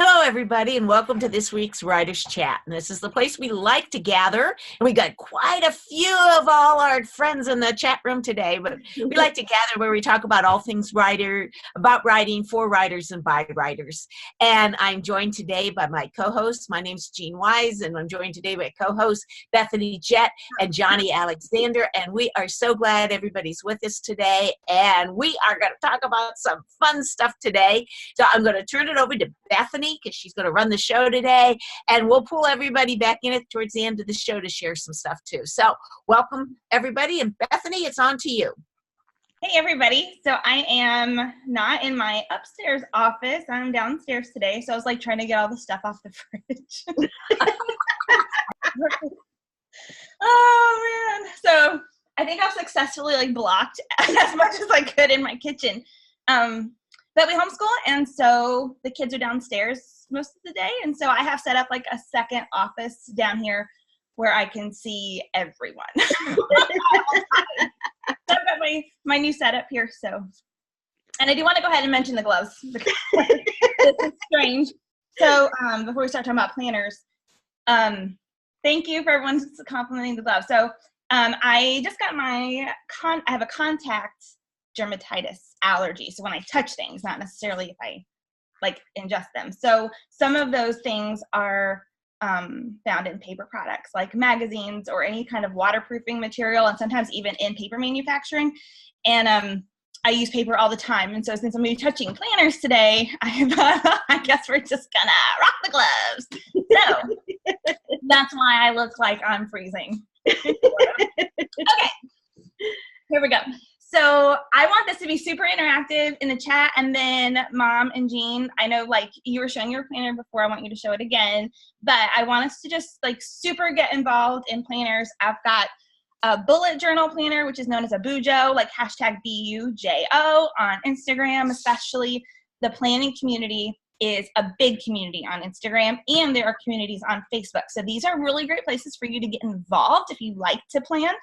Hello, everybody, and welcome to this week's Writers Chat. And this is the place we like to gather. And we got quite a few of all our friends in the chat room today, but we like to gather where we talk about all things about writing, for writers, and by writers. And I'm joined today by my co-hosts. My name's Jean Wise, and I'm joined today by co-hosts Bethany Jett and Johnny Alexander. And we are so glad everybody's with us today. And we are going to talk about some fun stuff today. So I'm going to turn it over to Bethany, because she's going to run the show today, and we'll pull everybody back in it towards the end of the show to share some stuff too. So welcome everybody, and Bethany, it's on to you. Hey everybody, so I am not in my upstairs office, I'm downstairs today, so I was like trying to get all the stuff off the fridge. Oh man, so I think I've successfully like blocked as much as I could in my kitchen. But we homeschool, and so the kids are downstairs most of the day, and so I have set up like a second office down here where I can see everyone. So I've got my new setup here, so. And I do want to go ahead and mention the gloves, because this is strange. So before we start talking about planners, thank you for everyone complimenting the gloves. So I just got I have a contact dermatitis allergy. So when I touch things, not necessarily if I like ingest them. So some of those things are found in paper products like magazines or any kind of waterproofing material, and sometimes even in paper manufacturing. And I use paper all the time. And so since I'm going to be touching planners today, I thought, I guess we're just gonna rock the gloves. So that's why I look like I'm freezing. Okay, here we go. So I want this to be super interactive in the chat, and then Mom and Jean, I know like you were showing your planner before, I want you to show it again, but I want us to just like super get involved in planners. I've got a bullet journal planner, which is known as a Bujo, like hashtag BUJO on Instagram, especially. The planning community is a big community on Instagram, and there are communities on Facebook. So these are really great places for you to get involved if you like to plan.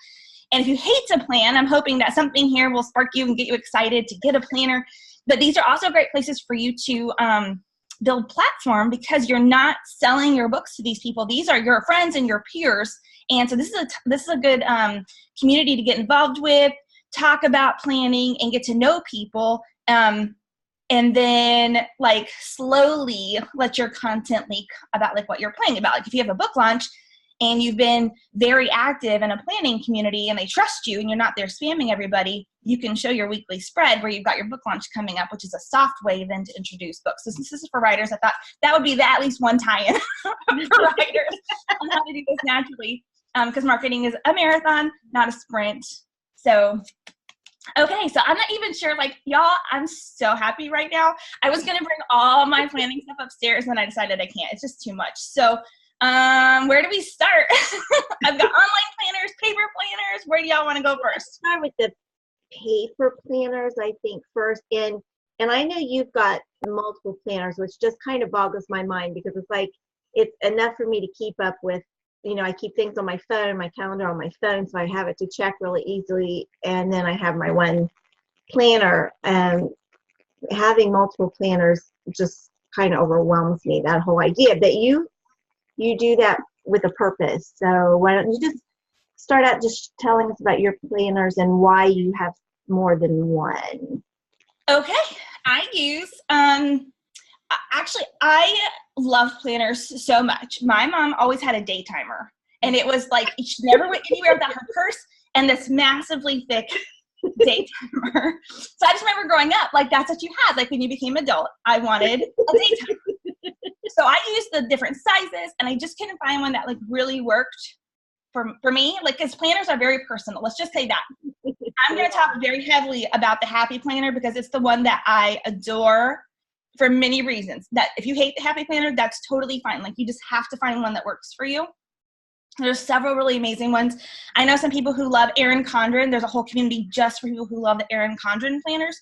And if you hate to plan, I'm hoping that something here will spark you and get you excited to get a planner. But these are also great places for you to build platform, because you're not selling your books to these people. These are your friends and your peers. And so this is a good community to get involved with, talk about planning, and get to know people. And then like slowly let your content leak about like what you're planning about. Like if you have a book launch, and you've been very active in a planning community and they trust you and you're not there spamming everybody, you can show your weekly spread where you've got your book launch coming up, which is a soft way then to introduce books. So since this is for writers, I thought that would be at least one tie-in for writers on how to do this naturally, because marketing is a marathon, not a sprint. So, okay, so I'm not even sure, like, y'all, I'm so happy right now. I was going to bring all my planning stuff upstairs, and I decided I can't. It's just too much. So where do we start? I've got online planners, paper planners. Where do y'all want to go first? Start with the paper planners, I think, first. And I know you've got multiple planners, which just kind of boggles my mind, because it's like it's enough for me to keep up with. You know, I keep things on my phone, my calendar on my phone, so I have it to check really easily. And then I have my one planner. And having multiple planners just kind of overwhelms me, that whole idea. But you do that with a purpose. So why don't you just start out just telling us about your planners and why you have more than one? Okay. I use, actually, I love planners so much. My mom always had a day timer, and it was like she never went anywhere without her purse and this massively thick day timer. So I just remember growing up, like that's what you had. Like when you became adult, I wanted a day timer. So I used the different sizes, and I just couldn't find one that like really worked for me. Like, because planners are very personal. Let's just say that. I'm going to talk very heavily about the Happy Planner, because it's the one that I adore for many reasons. That if you hate the Happy Planner, that's totally fine. Like, you just have to find one that works for you. There's several really amazing ones. I know some people who love Erin Condren. There's a whole community just for people who love the Erin Condren planners.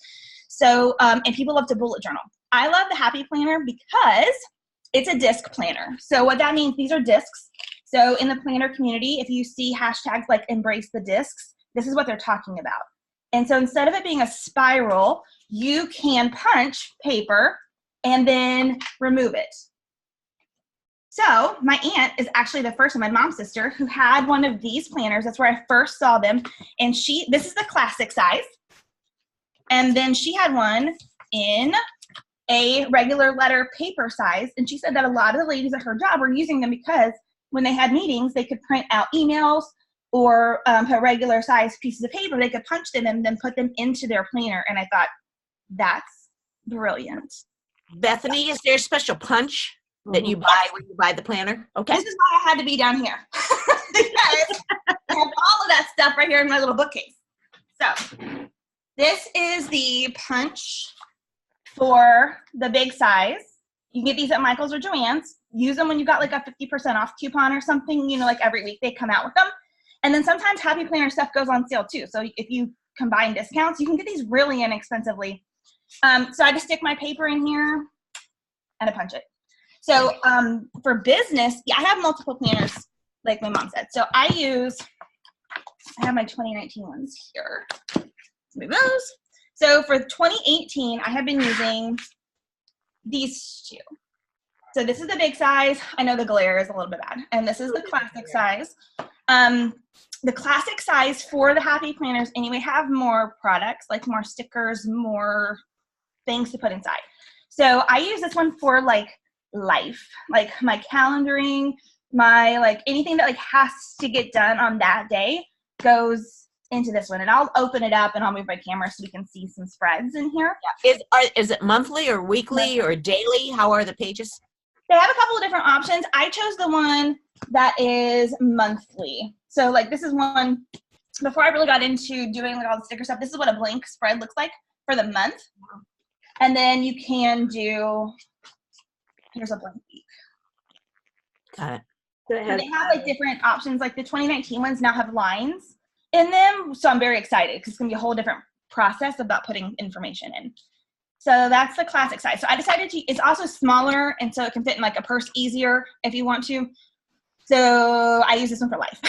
So, and people love to bullet journal. I love the Happy Planner because it's a disc planner. So what that means, these are discs. So in the planner community, if you see hashtags like embrace the discs, this is what they're talking about. And so instead of it being a spiral, you can punch paper and then remove it. So my aunt is actually the first one, my mom's sister, who had one of these planners. That's where I first saw them. And this is the classic size. And then she had one in a regular letter paper size. And she said that a lot of the ladies at her job were using them because when they had meetings, they could print out emails or put regular size pieces of paper. They could punch them and then put them into their planner. And I thought, that's brilliant. Bethany, is there a special punch that you buy when you buy the planner? Okay. This is why I had to be down here. Because I have all of that stuff right here in my little bookcase. So this is the punch for the big size. You can get these at Michael's or Joann's. Use them when you got like a 50% off coupon or something. You know, like every week they come out with them. And then sometimes Happy Planner stuff goes on sale too. So if you combine discounts, you can get these really inexpensively. So I just stick my paper in here and I punch it. So for business, I have multiple planners, like my mom said. So I have my 2019 ones here. Let's move those. So for 2018, I have been using these two. So this is the big size. I know the glare is a little bit bad. And this is the classic size. The classic size for the Happy Planners anyway have more products, like more stickers, more things to put inside. So I use this one for like life, like my calendaring, my like anything that like has to get done on that day goes into this one. And I'll open it up and I'll move my camera so we can see some spreads in here. Is it monthly or weekly or daily? How are the pages? They have a couple of different options. I chose the one that is monthly. So like this is one, before I really got into doing like all the sticker stuff, this is what a blank spread looks like for the month. And then you can do, here's a blank week. Got it. So they have like different options. Like the 2019 ones now have lines in them. So I'm very excited because it's going to be a whole different process about putting information in. So that's the classic size. So I decided it's also smaller, and so it can fit in like a purse easier if you want to. So I use this one for life.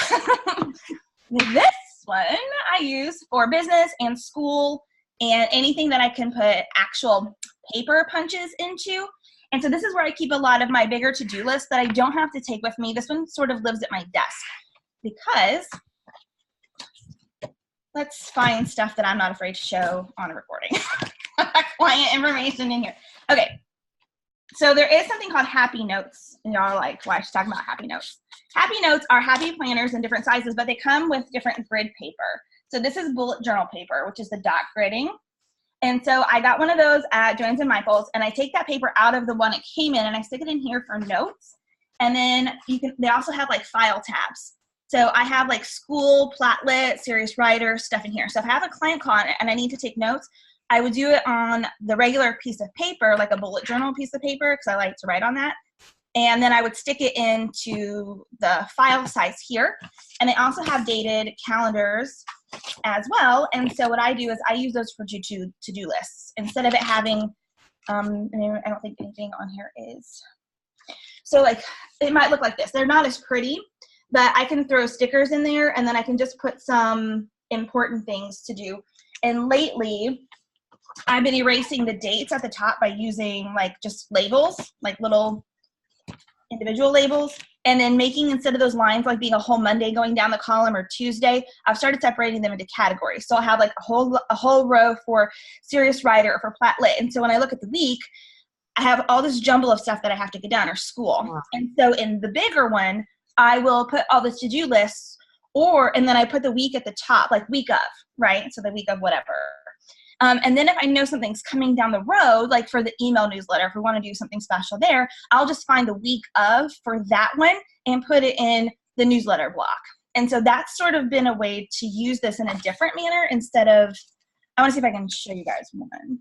This one I use for business and school and anything that I can put actual paper punches into. And so this is where I keep a lot of my bigger to-do lists that I don't have to take with me. This one sort of lives at my desk because let's find stuff that I'm not afraid to show on a recording. Client information in here. Okay. So there is something called Happy Notes. And y'all are like, why is she talking about Happy Notes? Happy Notes are Happy Planners in different sizes, but they come with different grid paper. So this is bullet journal paper, which is the dot gridding. And so I got one of those at Joann's and Michael's, and I take that paper out of the one it came in and I stick it in here for notes. And then they also have like file tabs. So I have like school, Platlet, serious writer, stuff in here. So if I have a client call and I need to take notes, I would do it on the regular piece of paper, like a bullet journal piece of paper, because I like to write on that. And then I would stick it into the file size here. And they also have dated calendars as well. And so what I do is I use those for to-do lists. Instead of it having, I don't think anything on here is. So like, it might look like this. They're not as pretty, but I can throw stickers in there and then I can just put some important things to do. And lately, I've been erasing the dates at the top by using like just labels, like little individual labels, and then making, instead of those lines like being a whole Monday going down the column or Tuesday, I've started separating them into categories. So I'll have like a whole row for serious writer or for Platlet. And so when I look at the week, I have all this jumble of stuff that I have to get done or school. Wow. And so in the bigger one, I will put all the to-do lists and then I put the week at the top, like week of, right? So the week of whatever. And then if I know something's coming down the road, like for the email newsletter, if we want to do something special there, I'll just find the week of for that one and put it in the newsletter block. And so that's sort of been a way to use this in a different manner instead of, I want to see if I can show you guys one.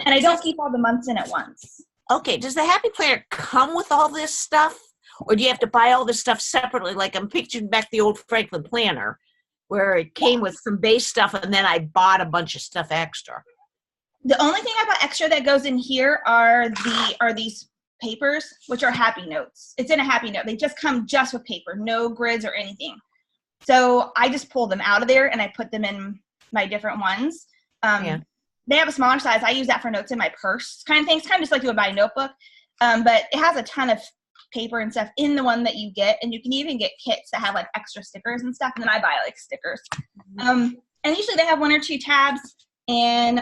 And I don't keep all the months in at once. Okay, does the Happy Planner come with all this stuff? Or do you have to buy all this stuff separately? Like I'm picturing back the old Franklin Planner, where it came with some base stuff and then I bought a bunch of stuff extra. The only thing I bought extra that goes in here are these papers, which are Happy Notes. It's in a Happy Note. They just come just with paper, no grids or anything. So I just pulled them out of there and I put them in my different ones. they have a smaller size. I use that for notes in my purse kind of thing. It's kind of just like you would buy a notebook. But it has a ton of paper and stuff in the one that you get. And you can even get kits that have like extra stickers and stuff. And then I buy like stickers. And usually they have 1 or 2 tabs. And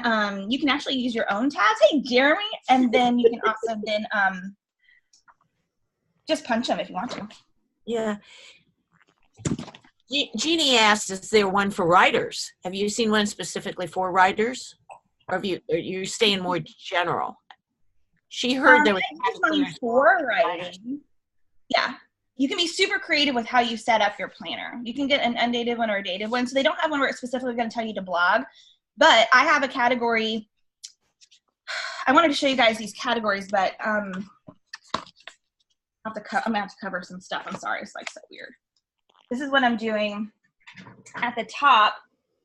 you can actually use your own tabs. Hey, Jeremy. And then you can also then just punch them if you want to. Yeah. Jeannie asked, is there one for writers? Have you seen one specifically for writers? Or are you staying more general? She heard there was one for writing. Yeah. You can be super creative with how you set up your planner. You can get an undated one or a dated one. So they don't have one where it's specifically going to tell you to blog. But I have a category. I wanted to show you guys these categories, but I'm going to have to cover some stuff. I'm sorry. It's like so weird. This is what I'm doing. At the top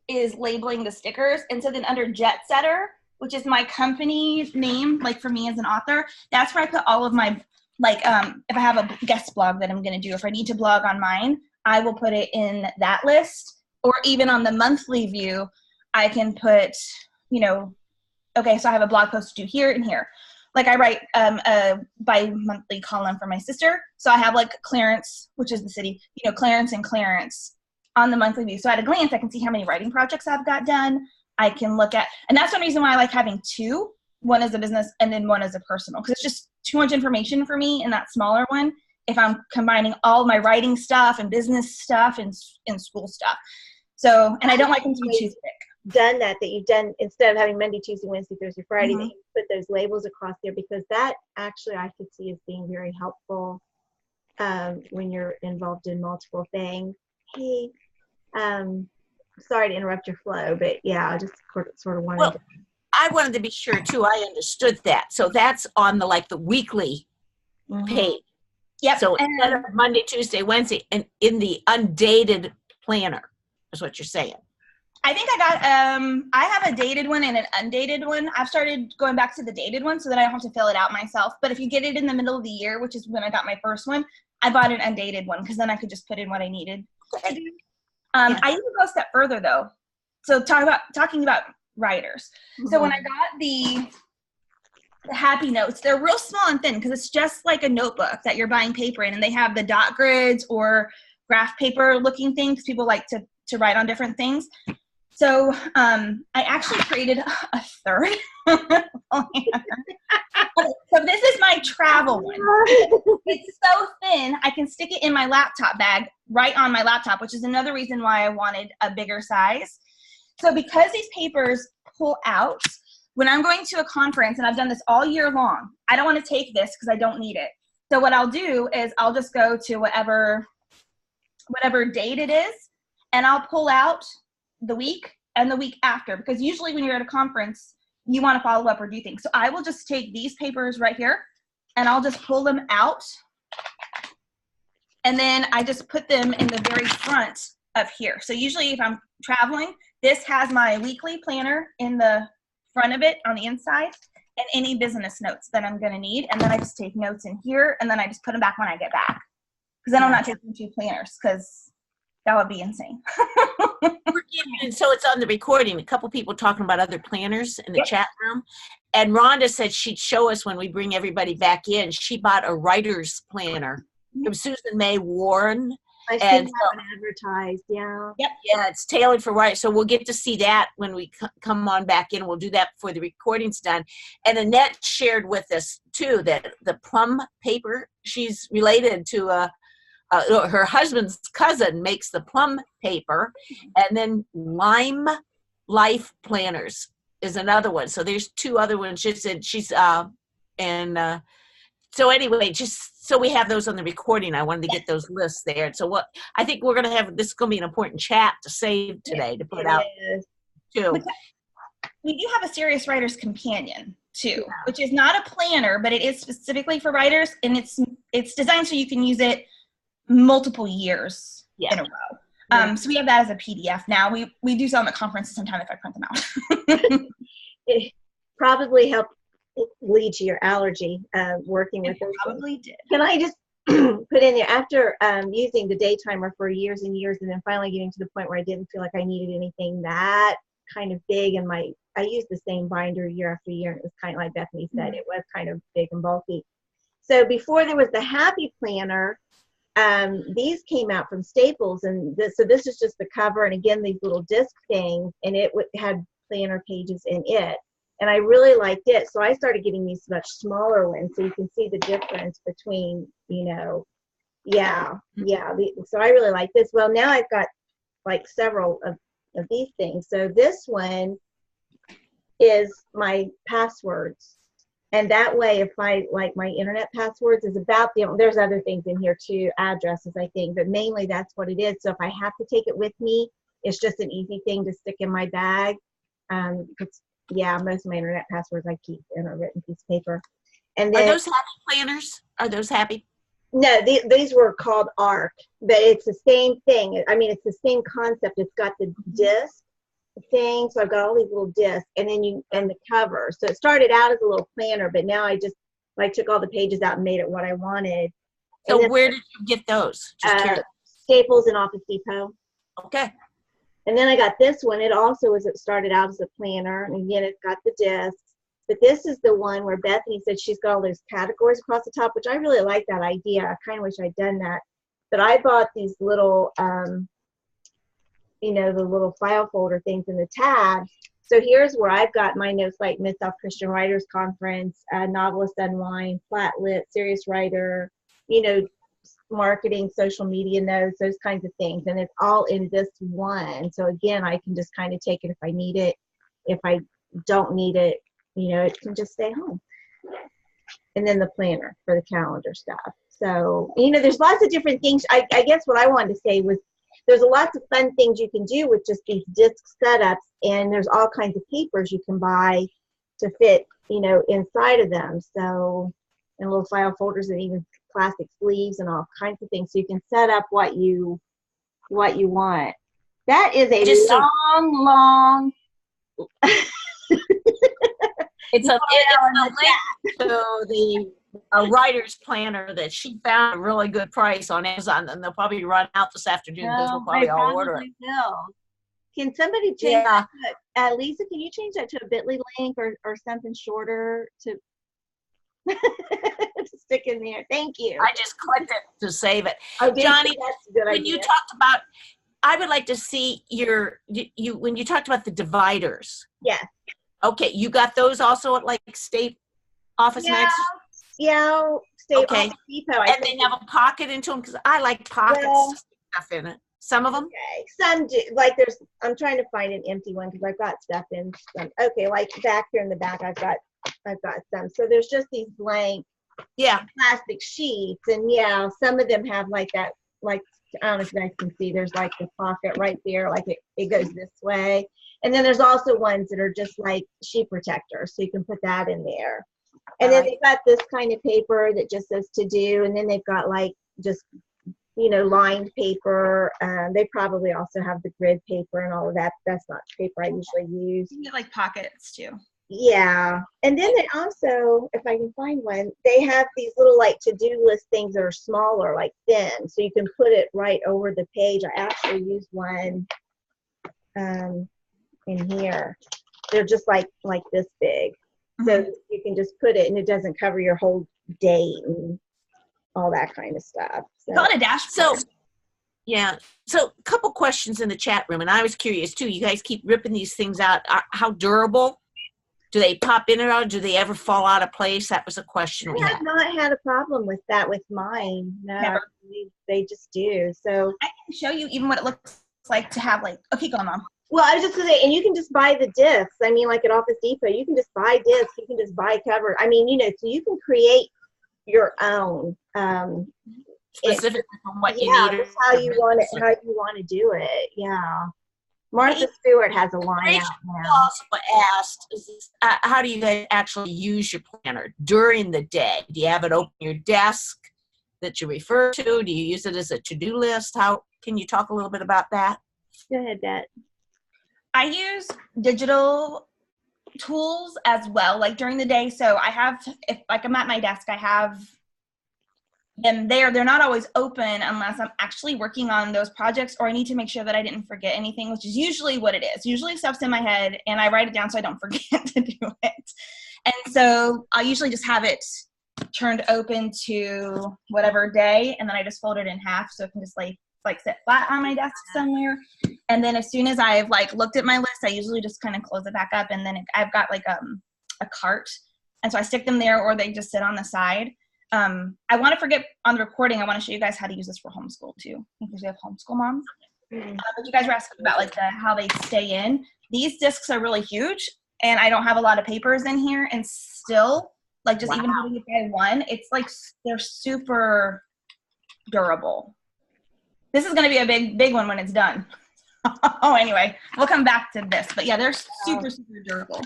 is labeling the stickers. And so then under Jet Setter, which is my company name, like for me as an author, that's where I put all of my, like, if I have a guest blog that I'm going to do, if I need to blog on mine, I will put it in that list. Or even on the monthly view, I can put, you know, okay, so I have a blog post to do here and here. Like I write a bi-monthly column for my sister. So I have like Clarence, which is the city, you know, Clarence and Clarence on the monthly view. So at a glance, I can see how many writing projects I've got done. I can look at, and that's one reason why I like having 2. One is a business and then one is a personal, because it's just too much information for me in that smaller one if I'm combining all my writing stuff and business stuff and school stuff. So, and I don't like them to be too thick. Done that you've done, instead of having Monday, Tuesday, Wednesday, Thursday, Friday, that you put those labels across there, because that actually I could see as being very helpful when you're involved in multiple things. Hey, sorry to interrupt your flow, but yeah, I just sort of wanted to. I wanted to be sure too I understood that. So that's on the weekly page. Yep. So instead of Monday, Tuesday, Wednesday, and in the undated planner is what you're saying. I think I got, I have a dated one and an undated one. I've started going back to the dated one so that I don't have to fill it out myself. But if you get it in the middle of the year, which is when I got my first one, I bought an undated one because then I could just put in what I needed to do. I even go a step further though. So talking about writers. So when I got the happy notes, they're real small and thin because it's just like a notebook that you're buying paper in, and they have the dot grids or graph paper looking things. People like to write on different things. So I actually created a third. So this is my travel one. It's so thin, I can stick it in my laptop bag right on my laptop, which is another reason why I wanted a bigger size. So because these papers pull out, when I'm going to a conference, and I've done this all year long, I don't want to take this because I don't need it. So what I'll do is I'll just go to whatever date it is, and I'll pull out the week and the week after, because usually when you're at a conference, you want to follow up or do things. So I will just take these papers right here and I'll just pull them out. And then I just put them in the very front of here. So usually if I'm traveling, this has my weekly planner in the front of it on the inside and any business notes that I'm going to need. And then I just take notes in here and then I just put them back when I get back. Because then I'm not taking 2 planners because that would be insane. And so it's on the recording. A couple people talking about other planners in the chat room. And Rhonda said she'd show us when we bring everybody back in. She bought a writer's planner from Susan May Warren. I've seen that one advertised, yeah. Yep. Yeah, it's tailored for writers. So we'll get to see that when we come on back in. We'll do that before the recording's done. And Annette shared with us, too, that the plum paper, she's related to her husband's cousin makes the plum paper, and then Lime Life Planners is another one. So there's 2 other ones. She said so anyway, just so we have those on the recording, I wanted to get those lists there. So what I think we're going to have, this is going to be an important chat to save today to put out too. We do have a Serious Writer's Companion too, which is not a planner, but it is specifically for writers, and it's designed so you can use it multiple years in a row. So we have that as a PDF now. We do sell them at conferences sometimes if I print them out. It probably helped lead to your allergy working with those. Probably did. Can I just put in there, after using the day timer for years and years, and then finally getting to the point where I didn't feel like I needed anything that kind of big, and I used the same binder year after year, and it was kind of like Bethany said, it was kind of big and bulky. So before there was the Happy Planner, these came out from Staples, and so this is just the cover, and again, these little disc things, and it had planner pages in it. And I really liked it, so I started getting these much smaller ones, so you can see the difference between, so I really like this. Well, now I've got like several of these things. So this one is my passwords, and that way, if I like my internet passwords is about there's other things in here too, addresses I think, but mainly that's what it is. So if I have to take it with me, it's just an easy thing to stick in my bag. Most of my internet passwords I keep in a written piece of paper. And then, are those Happy Planners? Are those Happy? No, these were called ARC, but it's the same thing. I mean, it's the same concept. It's got the disc thing, so I've got all these little discs, and then and the cover. So it started out as a little planner, but now I just took all the pages out and made it what I wanted. So then, where did you get those? Just curious. Staples and Office Depot. Okay. And then I got this one. It started out as a planner, and again, it's got the discs. But this is the one where Bethany said she's got all those categories across the top, which I really like that idea. I kind of wish I'd done that. But I bought these little, the little file folder things in the tabs. So here's where I've got my notes, like Mid-South Christian Writers Conference, Novelist Unwind, Flat Lit, Serious Writer, marketing, social media notes, those kinds of things. And it's all in this one. So again, I can just kind of take it if I need it. If I don't need it, it can just stay home. And then the planner for the calendar stuff. So, there's lots of different things. I guess what I wanted to say was there's lots of fun things you can do with just these disc setups, and there's all kinds of papers you can buy to fit, inside of them. So, and little file folders and even plastic sleeves and all kinds of things. So you can set up what you want. That is a long It's a link to the writer's planner that she found a really good price on Amazon, and they'll probably run out this afternoon because we'll probably all order it. Can somebody change that to, Lisa, can you change that to a bit.ly link or something shorter to stick in there? Thank you. I just clicked it to save it. Oh, Johnny, that's a good when idea. you talked about, I would like to see when you talked about the dividers. Yes. Okay, you got those also at like State Office Max? Yeah, State okay. Office Depot. And they have a pocket into them because I like pockets to stick stuff in it. Some of them? Okay, some do. Like I'm trying to find an empty one because I've got stuff in some. Okay, like back here in the back, I've got some. So there's just these blank plastic sheets, and some of them have like that, like, I don't know if you guys can see, there's like the pocket right there, like it goes this way. And then there's also ones that are just like sheet protectors, so you can put that in there. And then they've got this kind of paper that just says to do, and then they've got like just, lined paper. They probably also have the grid paper and all of that. That's not paper I usually use. You can get like pockets too. Yeah. And then they also, if I can find one, they have these little like to-do list things that are smaller, like thin, so you can put it right over the page. I actually used one in here. They're just like this big. So you can just put it, and it doesn't cover your whole date and all that kind of stuff. So. Call it a dashboard. So a couple questions in the chat room, and I was curious too. You guys keep ripping these things out. How durable? Do they pop in and out? Do they ever fall out of place? That was a question we had. I have not had a problem with that with mine. No, they just do. So I can show you even what it looks like to have like, okay, go on, Mom. Well, I was just going to say, and you can just buy the discs. I mean, like at Office Depot, you can just buy discs. You can just buy cover. I mean, so you can create your own. Specifically from what you need. Just how you want to do it. Yeah. Martha Stewart has a line out now. Also asked, how do you guys actually use your planner during the day? Do you have it open your desk that you refer to? Do you use it as a to-do list? How can you talk a little bit about that? Go ahead, Bet. I use digital tools as well, like during the day. So I have, if like I'm at my desk, I have and they're not always open unless I'm actually working on those projects, or I need to make sure that I didn't forget anything, which is usually what it is. Usually stuff's in my head and I write it down so I don't forget to do it. And so I usually just have it turned open to whatever day, and then I just fold it in half so it can just like sit flat on my desk somewhere. And then as soon as I've like looked at my list, I usually just kind of close it back up, and then I've got like a cart, and so I stick them there, or they just sit on the side. I want to forget on the recording, I want to show you guys how to use this for homeschool too, because we have homeschool moms. But you guys were asking about like how they stay in. These discs are really huge, and I don't have a lot of papers in here, and still, like just even holding it by one, it's like they're super durable. This is going to be a big one when it's done. Oh, anyway, we'll come back to this, but yeah, they're super durable.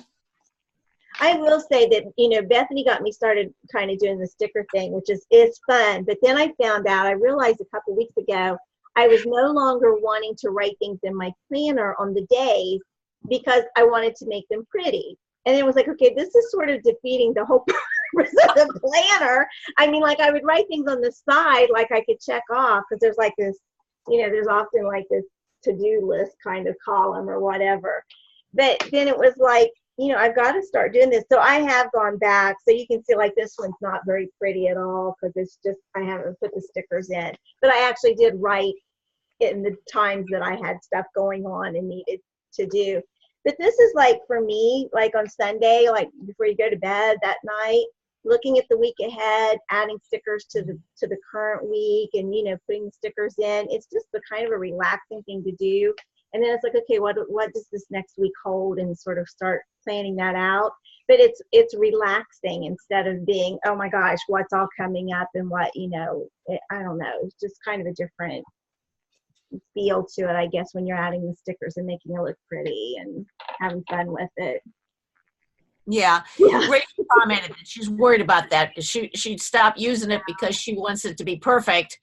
I will say that, you know, Bethany got me started kind of doing the sticker thing, which is fun. But then I found out, I realized a couple weeks ago, I was no longer wanting to write things in my planner on the days because I wanted to make them pretty. And it was like, okay, this is sort of defeating the whole purpose of the planner. I mean, like I would write things on the side, like I could check off, because there's like this, you know, there's often like this to-do list kind of column or whatever. But then it was like, you know, I've got to start doing this. So I have gone back. So you can see like this one's not very pretty at all because it's just, I haven't put the stickers in. But I actually did write in the times that I had stuff going on and needed to do. But this is like for me, like on Sunday, like before you go to bed that night, looking at the week ahead, adding stickers to the current week, and you know, putting the stickers in. It's just the kind of a relaxing thing to do. And then it's like, okay, what does this next week hold, and sort of start planning that out. But it's relaxing instead of being, oh my gosh, what's all coming up and what, you know, I don't know. It's just kind of a different feel to it, I guess, when you're adding the stickers and making it look pretty and having fun with it. Yeah. Rachel commented that she's worried about that. She'd stop using it because she wants it to be perfect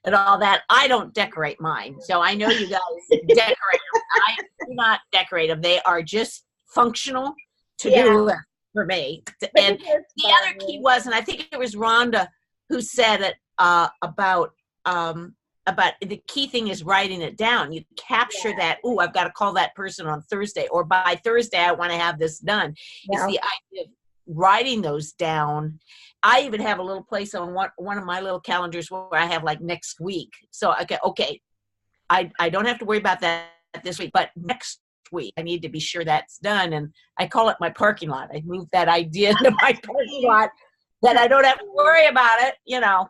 and all that. I don't decorate mine. So I know you guys decorate them. I do not decorate them. They are just functional to-do list for me. And the other key was, and I think it was Rhonda who said it about the key thing is writing it down. You capture that, oh, I've got to call that person on Thursday, or by Thursday I want to have this done. Yeah. It's the idea of writing those down. I even have a little place on one of my little calendars where I have like next week. So okay, I don't have to worry about that this week, but next week I need to be sure that's done. And I call it my parking lot. I moved that idea into my parking lot that I don't have to worry about it, you know,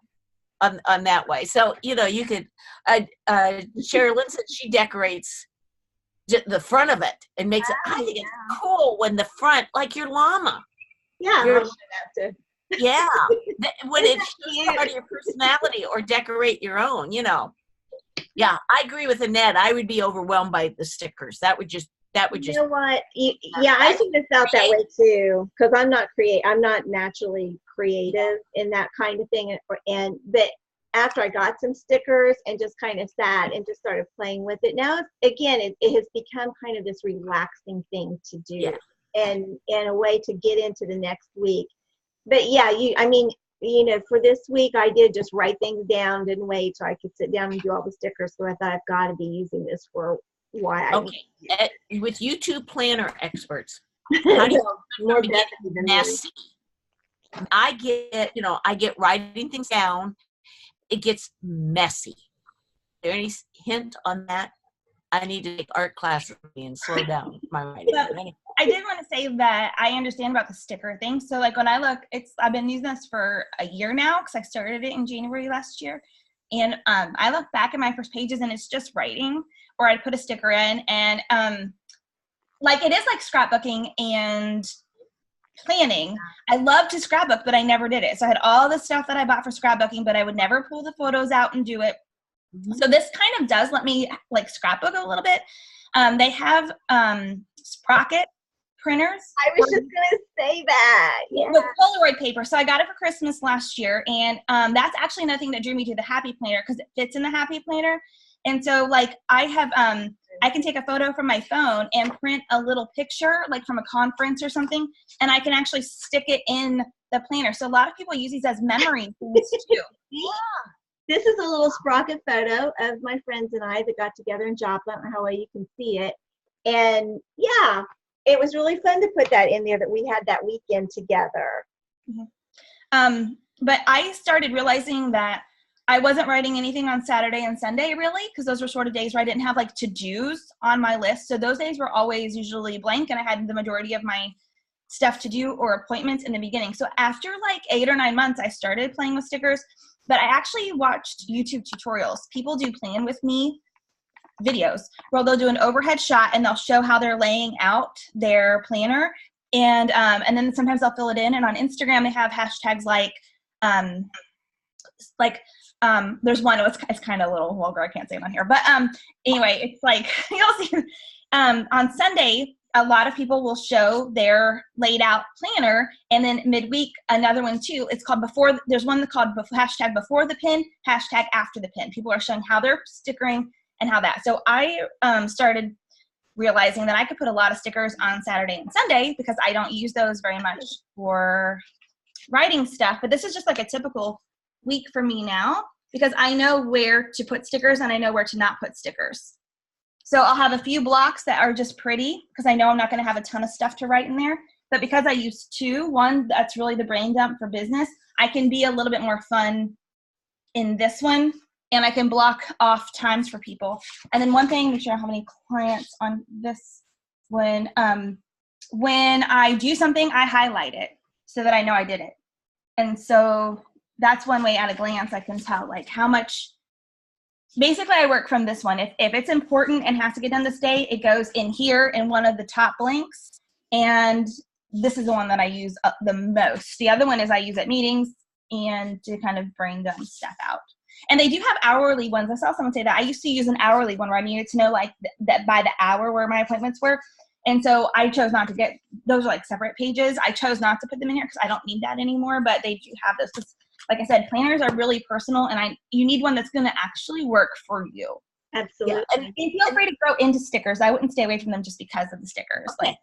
on that way. So, you know, you could, Sherilyn said she decorates the front of it and makes it, I think it's cool when the front, like your llama. Yeah. Yeah. When it's part of your personality, or decorate your own, you know. Yeah, I agree with Annette. I would be overwhelmed by the stickers. That would just. You know what? Yeah, I think it felt that way too, because I'm not naturally creative in that kind of thing. But after I got some stickers and just kind of sat and just started playing with it, now again it has become kind of this relaxing thing to do, and a way to get into the next week. But yeah, I mean, you know, for this week I did just write things down, didn't wait till I could sit down and do all the stickers. So I thought I've got to be using this for why. Okay, with you two planner experts, how do you more get messy? I get writing things down. It gets messy. Is there any hint on that? I need to take art class with me and slow down my writing. I did want to say that I understand about the sticker thing. So like when I look, I've been using this for a year now because I started it in January last year. And I look back at my first pages and it's just writing, or I'd put a sticker in, and like it is like scrapbooking and planning. I love to scrapbook, but I never did it. So I had all the stuff that I bought for scrapbooking, but I would never pull the photos out and do it. Mm-hmm. So this kind of does let me like scrapbook a little bit. They have Sprocket printers. I was just gonna say that. Yeah. With Polaroid paper. So I got it for Christmas last year, and that's actually another thing that drew me to the Happy Planner, because it fits in the Happy Planner. And so like I have I can take a photo from my phone and print a little picture, like from a conference or something, and I can actually stick it in the planner. So a lot of people use these as memory things too. Yeah. This is a little sprocket photo of my friends and I that got together in Joplin. I don't know how well you can see it. And yeah, it was really fun to put that in there that we had that weekend together. But I started realizing that I wasn't writing anything on Saturday and Sunday really, because those were sort of days where I didn't have like to-dos on my list. So those days were always usually blank, and I had the majority of my stuff to do or appointments in the beginning. So after like 8 or 9 months, I started playing with stickers, but I actually watched YouTube tutorials. People do Plan With Me videos where they'll do an overhead shot and they'll show how they're laying out their planner. And then sometimes they'll fill it in. And on Instagram, they have hashtags like there's one, it's kind of a little vulgar, I can't say it on here, but anyway, it's like, you'll see, on Sunday, a lot of people will show their laid out planner, and then midweek, another one too, it's called there's one called hashtag before the pin, hashtag after the pin. People are showing how they're stickering and how that. So I started realizing that I could put a lot of stickers on Saturday and Sunday because I don't use those very much for writing stuff, but this is just like a typical week for me now because I know where to put stickers and I know where to not put stickers. So I'll have a few blocks that are just pretty because I know I'm not going to have a ton of stuff to write in there, but because I use one that's really the brain dump for business, I can be a little bit more fun in this one, and I can block off times for people. And then one thing, make sure I don't have any clients on this one, when I do something, I highlight it so that I know I did it. And so that's one way at a glance I can tell like how much, basically I work from this one. If it's important and has to get done this day, it goes in here in one of the top blanks. And this is the one that I use the most. The other one is I use at meetings and to kind of brain dump stuff out. And they do have hourly ones. I saw someone say that. I used to use an hourly one where I needed to know like that by the hour where my appointments were. And so I chose not to get, those are like separate pages. I chose not to put them in here because I don't need that anymore, but they do have those. Like I said, planners are really personal, and you need one that's going to actually work for you. Absolutely. Yeah. And feel free to grow into stickers. I wouldn't stay away from them just because of the stickers. Okay. Like,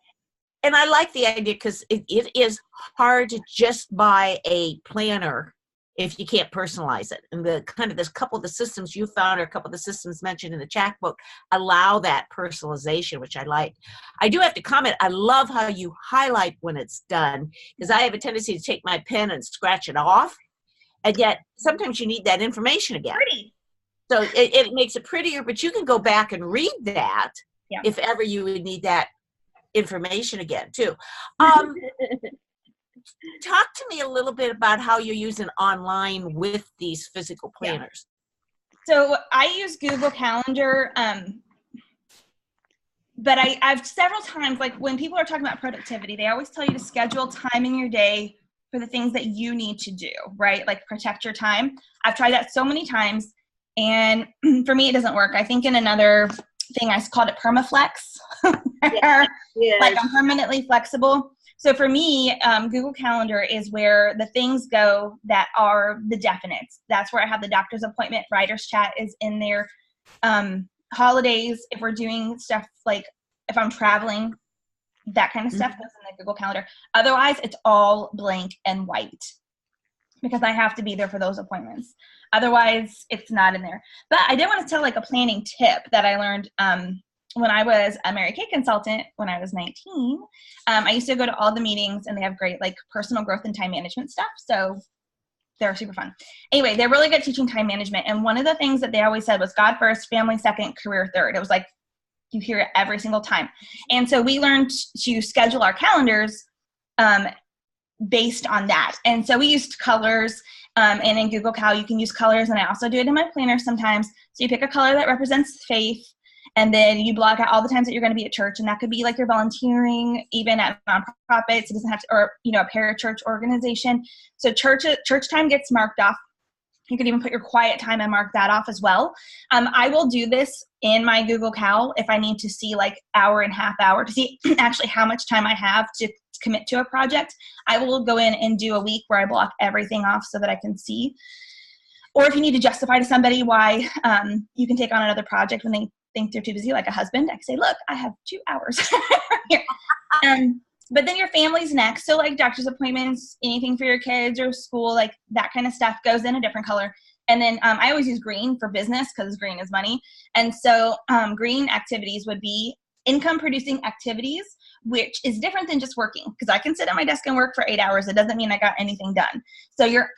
and I like the idea because it is hard to just buy a planner if you can't personalize it. And this couple of the systems you found or a couple of the systems mentioned in the chat book allow that personalization, which I like. I do have to comment, I love how you highlight when it's done because I have a tendency to take my pen and scratch it off. And yet sometimes you need that information again. pretty. So it makes it prettier, but you can go back and read that if ever you would need that information again too. Talk to me a little bit about how you're using online with these physical planners. So I use Google Calendar, but I've several times, like when people are talking about productivity, they always tell you to schedule time in your day for the things that you need to do, right? Like protect your time. I've tried that so many times, and for me, it doesn't work. I think in another thing, I called it permaflex. Like I'm permanently flexible. So for me, Google Calendar is where the things go that are the definites. That's where I have the doctor's appointment. Writer's chat is in there. Holidays, if we're doing stuff like if I'm traveling, that kind of stuff goes in the Google Calendar. Otherwise, it's all blank and white because I have to be there for those appointments. Otherwise, it's not in there. But I did want to tell like a planning tip that I learned when I was a Mary Kay consultant when I was 19. I used to go to all the meetings, and they have great like personal growth and time management stuff. So they're super fun. Anyway, they're really good at teaching time management. And one of the things that they always said was God first, family second, career third. It was like, you hear it every single time. And so we learned to schedule our calendars based on that. And so we used colors, and in Google Cal, you can use colors. And I also do it in my planner sometimes. So you pick a color that represents faith, and then you block out all the times that you're going to be at church. And that could be like you're volunteering, even at nonprofits. It doesn't have to, or, you know, a parachurch organization. So church time gets marked off. You could even put your quiet time and mark that off as well. I will do this in my Google Cal if I need to see like hour and half hour to see actually how much time I have to commit to a project. I will go in and do a week where I block everything off so that I can see. Or if you need to justify to somebody why you can take on another project when they think they're too busy, like a husband, I can say, look, I have 2 hours here. But then your family's next. So like doctor's appointments, anything for your kids or school, like that kind of stuff goes in a different color. And then I always use green for business because green is money. And so green activities would be income producing activities, which is different than just working, because I can sit at my desk and work for 8 hours. It doesn't mean I got anything done. So your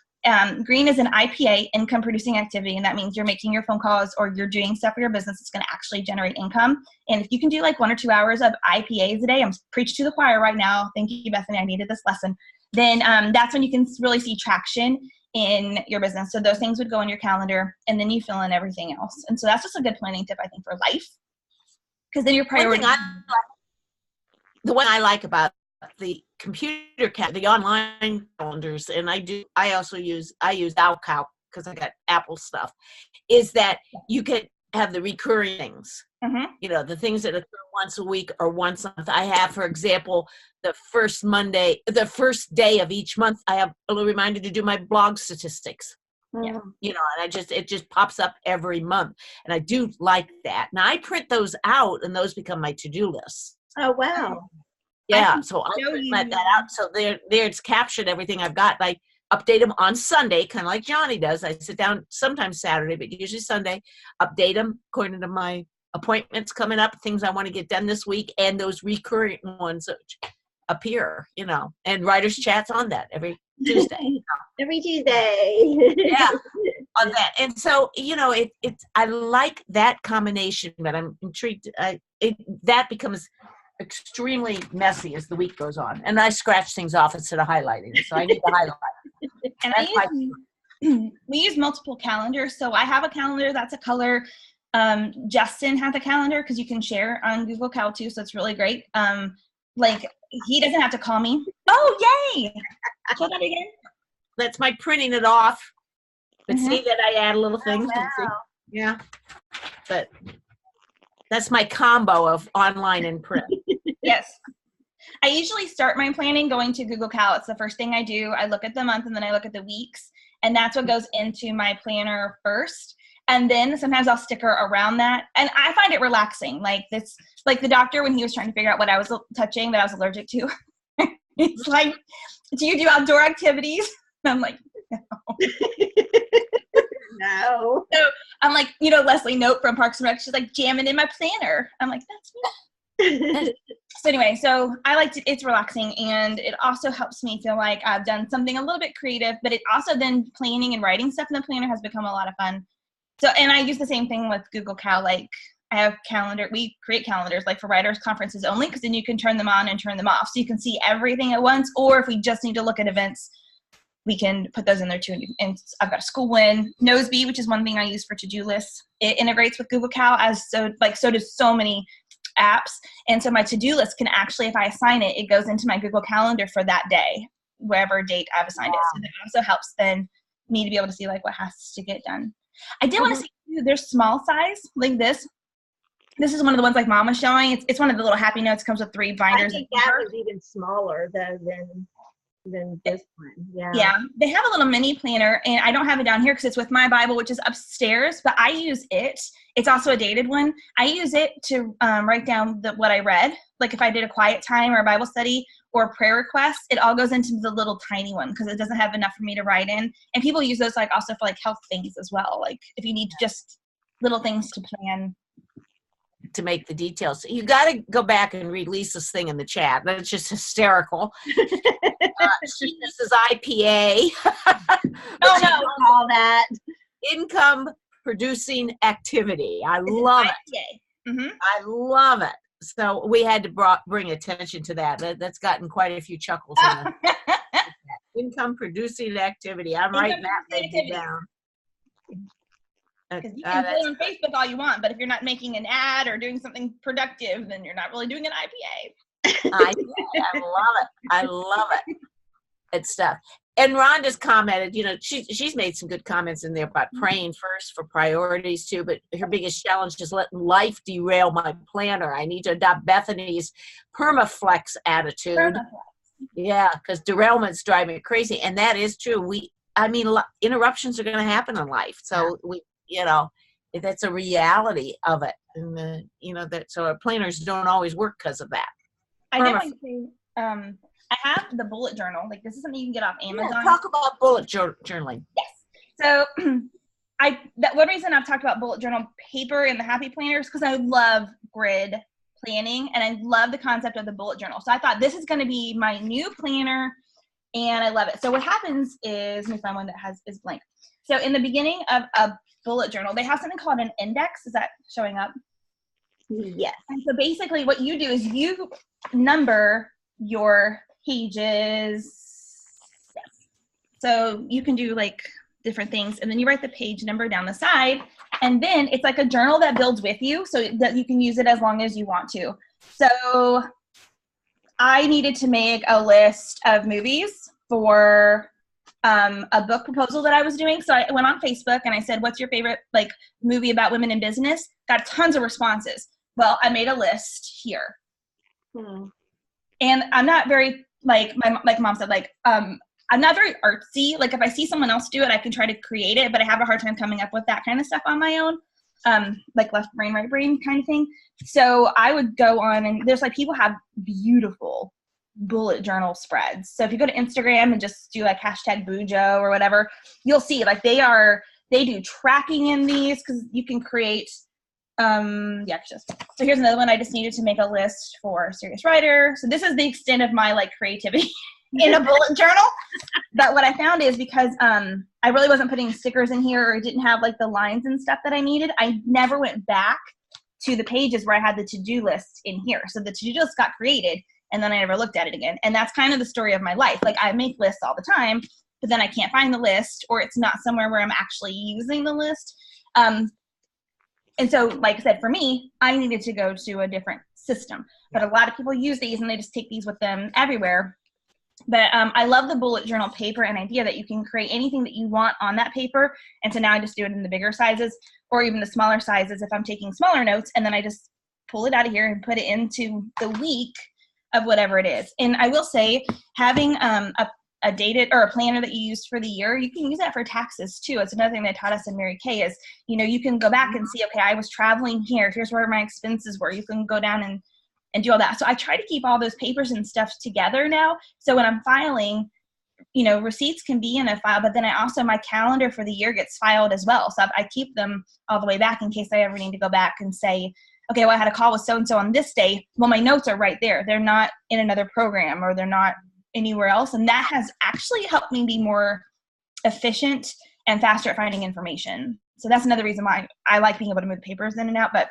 green is an IPA, income producing activity, and that means you're making your phone calls or you're doing stuff for your business that's going to actually generate income. And if you can do like 1 or 2 hours of IPAs a day, I'm preaching to the choir right now. Thank you, Bethany. I needed this lesson. Then that's when you can really see traction in your business. So those things would go in your calendar, and then you fill in everything else. And so that's just a good planning tip, I think, for life, because then your priority. The one I like about the computer the online calendars, and I also use Outlook because I got Apple stuff, is that you can have the recurring things. Mm-hmm. You know, the things that occur once a week or once a month. I have, for example, the first day of each month, I have a little reminder to do my blog statistics. Yeah. You know, and it just pops up every month. And I do like that. Now I print those out, and those become my to-do lists. Oh, wow. Yeah, so I let that out. So there it's captured everything I've got. I update them on Sunday, kind of like Johnny does. I sit down sometimes Saturday, but usually Sunday, update them according to my appointments coming up, things I want to get done this week, and those recurring ones that appear, you know, and writers' chats on that every Tuesday. You know. Every Tuesday. Yeah, on that. And so, you know, I like that combination, but I'm intrigued. That becomes extremely messy as the week goes on, and I scratch things off instead of highlighting it, so I need to highlight. And we use multiple calendars. So I have a calendar that's a color. Justin has a calendar because you can share on Google Cal too, so it's really great. Like he doesn't have to call me. Oh, yay! Show that again. That's my printing it off. But Mm-hmm. see that I add little things. Oh, wow. Yeah, but that's my combo of online and print. Yes. I usually start my planning going to Google Cal. It's the first thing I do. I look at the month and then I look at the weeks, and that's what goes into my planner first. And then sometimes I'll sticker around that. And I find it relaxing. Like the doctor, when he was trying to figure out what I was touching that I was allergic to, he's like, do you do outdoor activities? And I'm like, no. No. So I'm like, you know, Leslie Note from Parks and Rec, she's like jamming in my planner. I'm like, that's me. So anyway, so I like it's relaxing, and it also helps me feel like I've done something a little bit creative, but it also then planning and writing stuff in the planner has become a lot of fun. So, and I use the same thing with Google Cal. Like I have we create calendars like for writers conferences only, because then you can turn them on and turn them off. So you can see everything at once, or if we just need to look at events, we can put those in there too. And I've got a school win, Noseby, which is one thing I use for to-do lists. It integrates with Google Cal so does so many apps. And so my to-do list can actually, if I assign it, it goes into my Google Calendar for that day, wherever date I've assigned it. So that also helps then me to be able to see like what has to get done. I did want to say too, there's small size like this. This is one of the ones like Mom was showing. It's one of the little happy notes. Comes with 3 binders. I think that was even smaller though than this one. Yeah. Yeah. They have a little mini planner, and I don't have it down here because it's with my Bible, which is upstairs, but I use it. It's also a dated one. I use it to write down what I read. Like if I did a quiet time or a Bible study or a prayer request, it all goes into the little tiny one because it doesn't have enough for me to write in. And people use those like also for like health things as well. Like if you need just little things to plan. To make the details. You got to go back and read Lisa's thing in the chat. That's just hysterical. She uses IPA. Oh no, all that. Income producing activity. I love it. Mm-hmm. I love it. So we had to bring attention to that. That's gotten quite a few chuckles. Income producing activity. I'm writing that maybe down. Because you can put it on Facebook all you want, but if you're not making an ad or doing something productive, then you're not really doing an IPA. I love it. I love it. It's stuff. And Rhonda's commented, you know, she's made some good comments in there about praying first for priorities too, but her biggest challenge is letting life derail my planner. I need to adopt Bethany's permaflex attitude. Yeah, because derailments drive me crazy. And that is true. Interruptions are going to happen in life. So you know, that's a reality of it. And that, so our planners don't always work because of that. I did want to say, I have the bullet journal. Like, this is something you can get off Amazon. Yeah, talk about bullet journaling. Yes. So one reason I've talked about bullet journal paper and the happy planners, because I love grid planning and I love the concept of the bullet journal. So I thought this is going to be my new planner and I love it. So what happens is, let me find one that is blank. So in the beginning of a bullet journal, they have something called an index. Is that showing up? Yes. And so basically what you do is you number your pages. Yes. So you can do like different things, and then you write the page number down the side, and then it's like a journal that builds with you so that you can use it as long as you want to. So I needed to make a list of movies for a book proposal that I was doing. So I went on Facebook and I said, what's your favorite like movie about women in business? Got tons of responses. Well, I made a list here. And I'm not very, like mom said, like, I'm not very artsy. Like if I see someone else do it, I can try to create it, but I have a hard time coming up with that kind of stuff on my own. Like left brain, right brain kind of thing. So I would go on, and there's like, people have beautiful bullet journal spreads. So if you go to Instagram and just do like #Bujo or whatever, you'll see like they do tracking in these, because you can create so here's another one. I just needed to make a list for Serious Writer. So this is the extent of my like creativity in a bullet journal. But what I found is, because I really wasn't putting stickers in here, or didn't have like the lines and stuff that I needed, I never went back to the pages where I had the to-do list in here. So the to-do list got created, and then I never looked at it again. And that's kind of the story of my life. Like I make lists all the time, but then I can't find the list, or it's not somewhere where I'm actually using the list. And so, like I said, for me, I needed to go to a different system. But a lot of people use these and they just take these with them everywhere. But I love the bullet journal paper and idea that you can create anything that you want on that paper. And so now I just do it in the bigger sizes, or even the smaller sizes if I'm taking smaller notes. And then I just pull it out of here and put it into the week of whatever it is. And I will say, having a dated or a planner that you used for the year, you can use that for taxes too. It's another thing they taught us in Mary Kay is, you can go back and see, okay, I was traveling here. Here's where my expenses were. You can go down and do all that. So I try to keep all those papers and stuff together now. So when I'm filing, receipts can be in a file, but then my calendar for the year gets filed as well. So I keep them all the way back in case I ever need to go back and say, okay, well, I had a call with so-and-so on this day. Well, my notes are right there. They're not in another program, or they're not anywhere else. And that has actually helped me be more efficient and faster at finding information. So that's another reason why I like being able to move papers in and out. But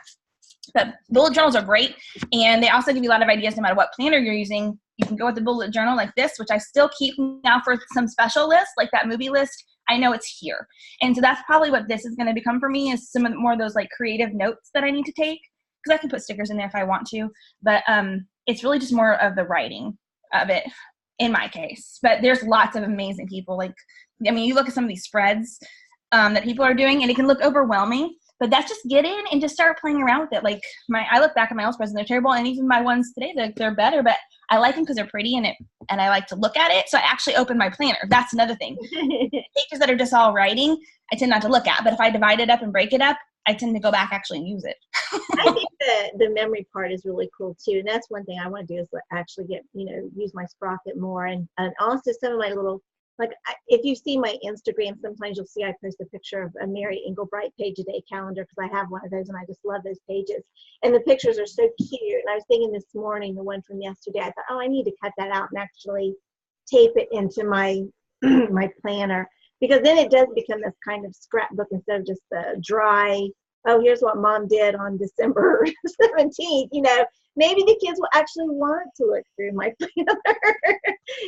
bullet journals are great. And they also give you a lot of ideas no matter what planner you're using. You can go with the bullet journal like this, which I still keep now for some special lists, like that movie list. I know it's here. And so that's probably what this is going to become for me, is some of more of those like creative notes that I need to take, because I can put stickers in there if I want to. But it's really just more of the writing of it in my case. But there's lots of amazing people. Like, you look at some of these spreads that people are doing, and it can look overwhelming. But that's just get in and just start playing around with it. Like I look back at my old spreads and they're terrible, and even my ones today, they're better. But I like them because they're pretty and I like to look at it. So I actually open my planner. That's another thing. Pages that are just all writing, I tend not to look at. But if I divide it up and break it up, I tend to go back actually and use it. I think the memory part is really cool too. And that's one thing I want to do, is actually get, use my Sprocket more. And also some of my little, if you see my Instagram, sometimes you'll see I post a picture of a Mary Englebright Page a Day calendar, because I have one of those and I just love those pages. And the pictures are so cute. And I was thinking this morning, the one from yesterday, I thought, I need to cut that out and actually tape it into my my planner, because then it does become this kind of scrapbook instead of just the dry, here's what mom did on December 17th. Maybe the kids will actually want to look through my planner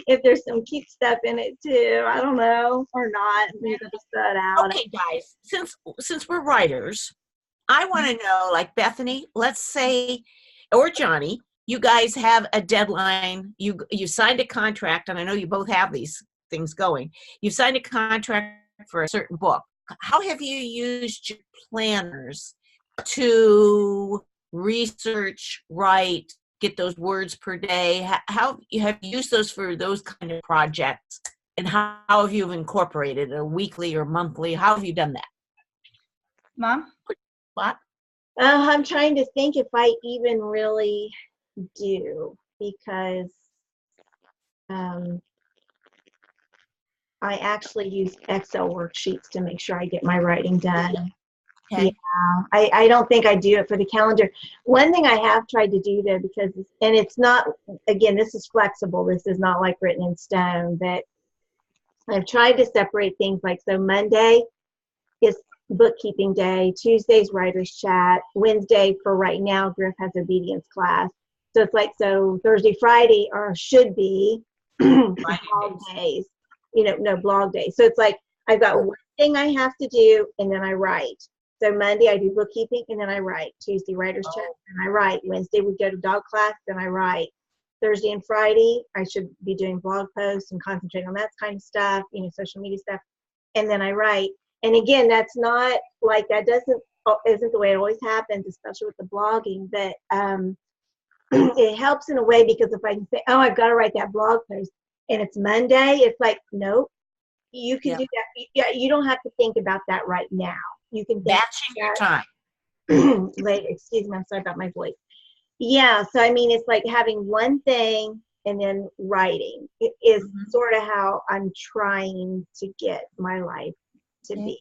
if there's some cute stuff in it too. I don't know, or not. Maybe I'll just throw it out. Okay, guys, since we're writers, I want to know, like Bethany, let's say, or Johnny, you guys have a deadline. You signed a contract, and I know you both have these things going. You signed a contract for a certain book. How have you used your planners to research, write, get those words per day? How you have used those for those kind of projects, and how have you incorporated a weekly or monthly? How have you done that? Mom? What? I'm trying to think if I even really do, because I actually use Excel worksheets to make sure I get my writing done. Okay. Yeah, I don't think I do it for the calendar. One thing I have tried to do though, because, and it's not, again, this is flexible. This is not like written in stone, but I've tried to separate things like, so Monday is bookkeeping day, Tuesday's writer's chat, Wednesday for right now, Griff has obedience class. So it's like, so Thursday, Friday are should be blog days, no blog days. So it's like, I've got one thing I have to do and then I write. So Monday I do bookkeeping and then I write. Tuesday writer's chat and I write. Wednesday we go to dog class, then I write. Thursday and Friday I should be doing blog posts and concentrating on that kind of stuff, social media stuff, and then I write. And again, that's not like, that isn't the way it always happens, especially with the blogging, but it helps in a way, because if I can say, oh, I've got to write that blog post and it's Monday, it's like, nope, you can do that. Yeah, you don't have to think about that right now. You can think Batching your time. later. Excuse me, I'm sorry about my voice. Yeah, so I mean, it's like having one thing and then writing. It is sort of how I'm trying to get my life to be.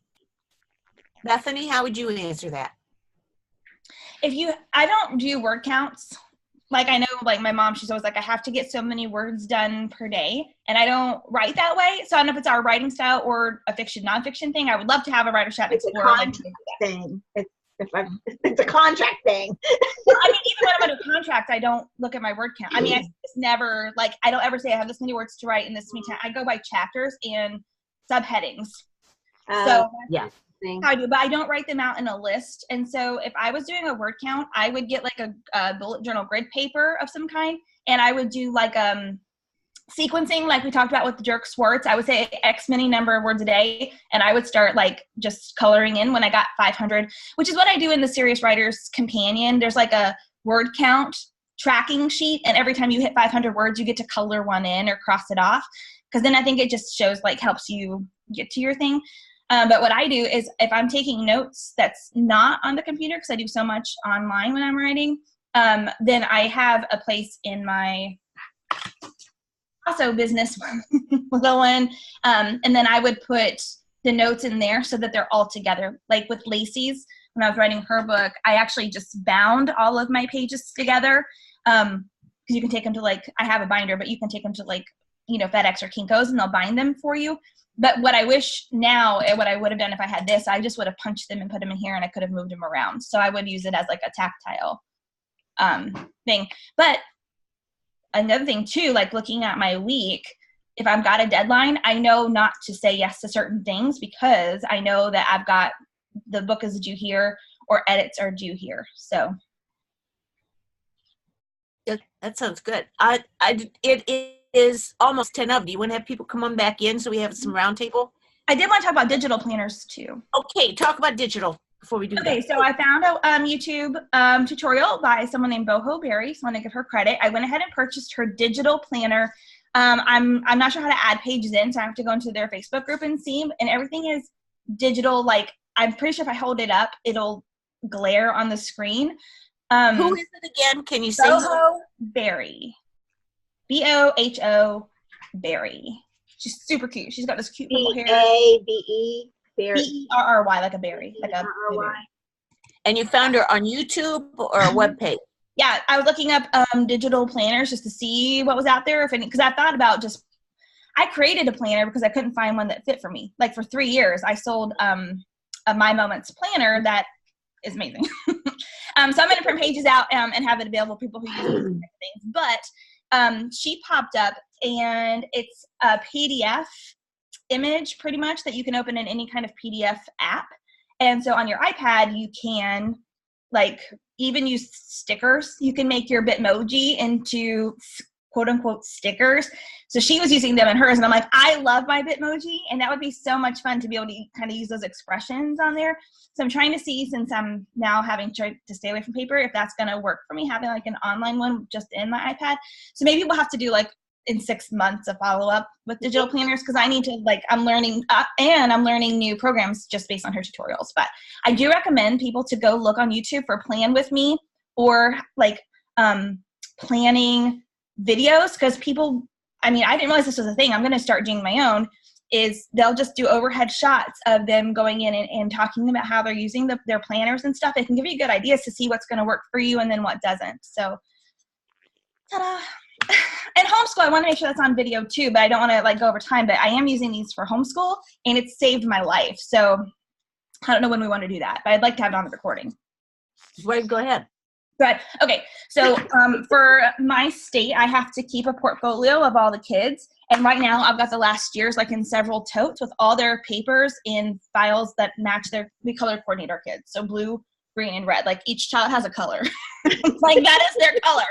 Bethany, how would you answer that? I don't do word counts. Like, I know, like, my mom, she's always like, I have to get so many words done per day, and I don't write that way. So I don't know if it's our writing style or a fiction, nonfiction thing. I would love to have a writer's chat. It's a contract thing. It's a contract thing. Well, I mean, even when I'm under contract, I don't look at my word count. I mean, I just never, like, I don't ever say I have this many words to write in this many time. I go by chapters and subheadings. So yeah. How I do, but I don't write them out in a list. And so if I was doing a word count, I would get like a bullet journal grid paper of some kind, and I would do like sequencing, like we talked about with Dirk Schwartz. I would say X many number of words a day, and I would start like just coloring in when I got 500, which is what I do in the Serious Writers Companion. There's like a word count tracking sheet, and every time you hit 500 words, you get to color one in or cross it off, because then I think it just shows, like, helps you get to your thing. But what I do is, if I'm taking notes that's not on the computer, because I do so much online when I'm writing, then I have a place in my also business little one, and then I would put the notes in there so that they're all together. Like with Lacey's, when I was writing her book, I actually just bound all of my pages together, because you can take them to, like, I have a binder, but you can take them to, like, FedEx or Kinko's, and they'll bind them for you. But what I wish now, and what I would have done if I had this, I just would have punched them and put them in here, and I could have moved them around. So I would use it as like a tactile thing. But another thing too, like looking at my week, if I've got a deadline, I know not to say yes to certain things, because I know that I've got the book is due here or edits are due here. So that sounds good. It is almost 10 of. Do you want to have people come on back in so we have some roundtable? I did want to talk about digital planners too. Okay, talk about digital before we do that. Okay, so I found a YouTube tutorial by someone named Boho Berry, so I want to give her credit. I went ahead and purchased her digital planner. I'm not sure how to add pages in, so I have to go into their Facebook group and see, and everything is digital. Like, I'm pretty sure if I hold it up, it'll glare on the screen. Who is it again? Can you say? Boho Berry. Boho Berry. She's super cute. She's got this cute purple hair. B-A-B-E. B-E-R-R-Y, like a berry. Like a B-E-R-R-Y. And you found her on YouTube or a webpage? Yeah, I was looking up digital planners just to see what was out there. Because I thought about I created a planner because I couldn't find one that fit for me. Like, for 3 years, I sold a My Moments planner that is amazing. So I'm going to print pages out and have it available for people who use these things. But she popped up, and it's a PDF image pretty much that you can open in any kind of PDF app. And so on your iPad, you can, like, even use stickers. You can make your Bitmoji into quote unquote stickers. So she was using them in hers, and I'm like, I love my Bitmoji, and that would be so much fun to be able to kind of use those expressions on there. So I'm trying to see, since I'm now having to stay away from paper, if that's going to work for me, having like an online one just in my iPad. So maybe we'll have to do like in 6 months of follow-up with digital planners because I need to, like, I'm learning and I'm learning new programs just based on her tutorials. But I do recommend people to go look on YouTube for Plan With Me or like planning videos, because people, I mean, I didn't realize this was a thing. I'm going to start doing my own. Is they'll just do overhead shots of them going in and talking about how they're using their planners and stuff. It can give you good ideas to see what's going to work for you and then what doesn't. So, ta-da. And homeschool, I want to make sure that's on video too, but I don't want to like go over time, but I am using these for homeschool and it's saved my life. So I don't know when we want to do that, but I'd like to have it on the recording. Wait, go ahead. Good. Okay. So for my state, I have to keep a portfolio of all the kids. And right now I've got the last year's like in several totes with all their papers in files that match we color coordinate our kids. So blue, green, and red. Like each child has a color. Like that is their color.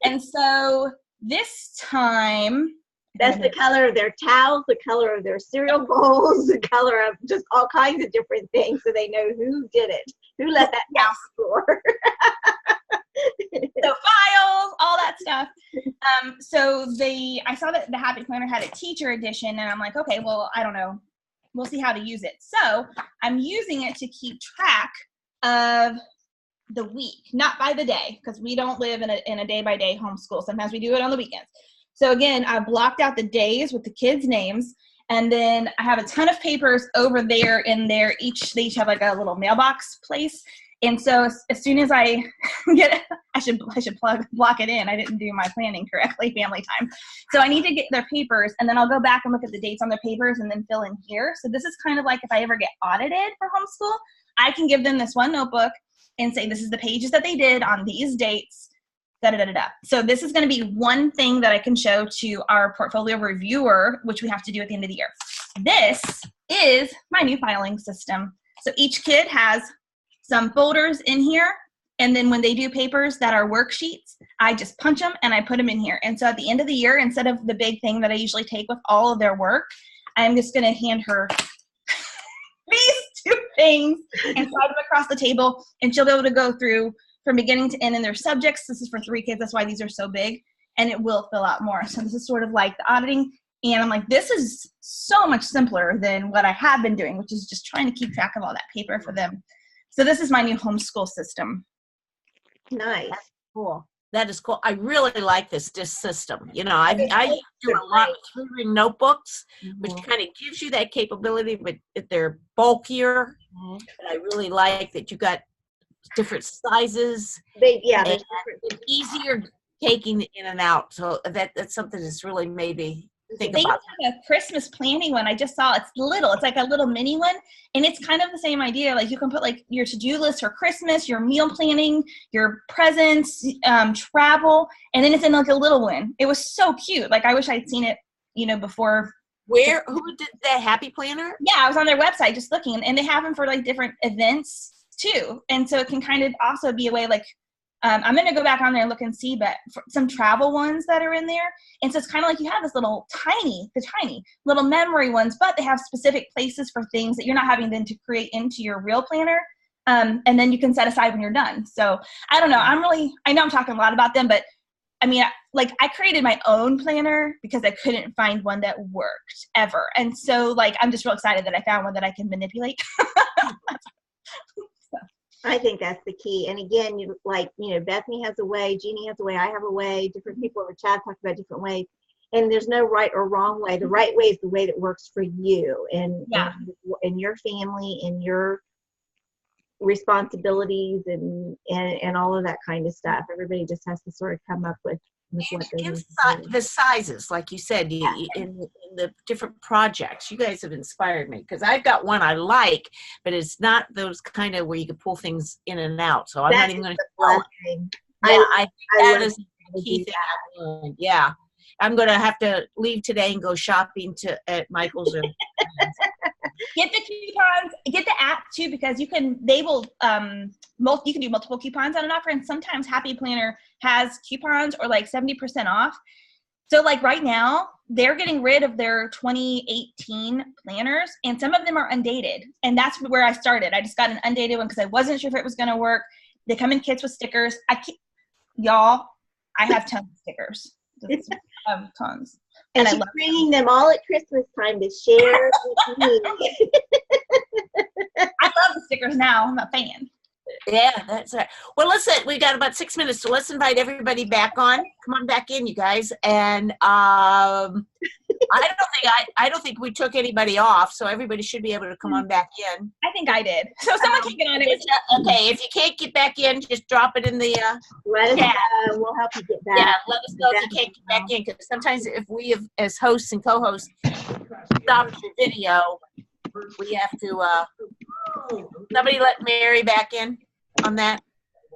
And so this time. That's the color of their towels, the color of their cereal bowls, the color of just all kinds of different things so they know who did it, who let that towel floor. So files, all that stuff. So I saw that the Happy Planner had a teacher edition, and I'm like, okay, well, I don't know. We'll see how to use it. So I'm using it to keep track of the week, not by the day, because we don't live in a day-by-day homeschool. Sometimes we do it on the weekends. So again, I blocked out the days with the kids' names, and then I have a ton of papers over there in there. They each have like a little mailbox place. And so as soon as I get it, I should block it in. I didn't do my planning correctly, family time. So I need to get their papers, and then I'll go back and look at the dates on their papers and then fill in here. So this is kind of like if I ever get audited for homeschool, I can give them this one notebook and say, this is the pages that they did on these dates. Da-da-da-da-da. So this is going to be one thing that I can show to our portfolio reviewer, which we have to do at the end of the year. This is my new filing system. So each kid has some folders in here, and then when they do papers that are worksheets, I just punch them and I put them in here. And so at the end of the year, instead of the big thing that I usually take with all of their work, I'm just going to hand her these two things and slide them across the table, and she'll be able to go through from beginning to end in their subjects. This is for 3 kids. That's why these are so big, and it will fill out more. So this is sort of like the auditing. And I'm like, this is so much simpler than what I have been doing, which is just trying to keep track of all that paper for them. So this is my new homeschool system. Nice. That's cool. That is cool. I really like this system. You know, I do a lot of 3-ring notebooks, which kind of gives you that capability, but they're bulkier. And I really like that you got different sizes. It's easier taking in and out. So that's something that's really made me think about. They have a Christmas planning one. I just saw it's little. It's like a little mini one, and it's kind of the same idea. Like you can put like your to-do list for Christmas, your meal planning, your presents, travel, and then it's in like a little one. It was so cute. Like I wish I'd seen it, before. Who did that Happy Planner? Yeah, I was on their website just looking, and they have them for like different events too. And so it can kind of also be a way like, I'm going to go back on there and look and see, but for some travel ones that are in there. And so it's kind of like you have this little tiny little memory ones, but they have specific places for things that you're not having then to create into your real planner. And then you can set aside when you're done. So I don't know. I know I'm talking a lot about them, but I mean, I created my own planner because I couldn't find one that worked ever. And so like, I'm just real excited that I found one that I can manipulate. I think that's the key. And again, Bethany has a way, Jeannie has a way, I have a way, different people in the chat talk about different ways. And there's no right or wrong way. The right way is the way that works for you and your family and your responsibilities and all of that kind of stuff. Everybody just has to sort of come up with what they need. The sizes, like you said, in the different projects. You guys have inspired me because I've got one I like, but it's not those kind of where you can pull things in and out. So I'm not even going to tell it. I think that is the key thing I learned. Yeah. I'm going to have to leave today and go shopping at Michael's. Get the coupons, get the app too, because you can do multiple coupons on an offer. And sometimes Happy Planner has coupons or like 70% off. So like right now they're getting rid of their 2018 planners and some of them are undated. And that's where I started. I just got an undated one because I wasn't sure if it was going to work. They come in kits with stickers. I have tons of stickers. Tons. And I she's love bringing them all at Christmas time to share with me. I love the stickers now. I'm a fan. Yeah, that's right. Well, listen, we got about 6 minutes, so let's invite everybody back on. Come on back in, you guys. And I don't think we took anybody off, so everybody should be able to come on back in. I think I did. So someone can get on it. Okay, if you can't get back in, just drop it in the Let us chat. know. We'll help you get back. Yeah, let us know if you can't get back in, because sometimes if we have, as hosts and co-hosts, stop the video, we have to. Somebody let Mary back in on that.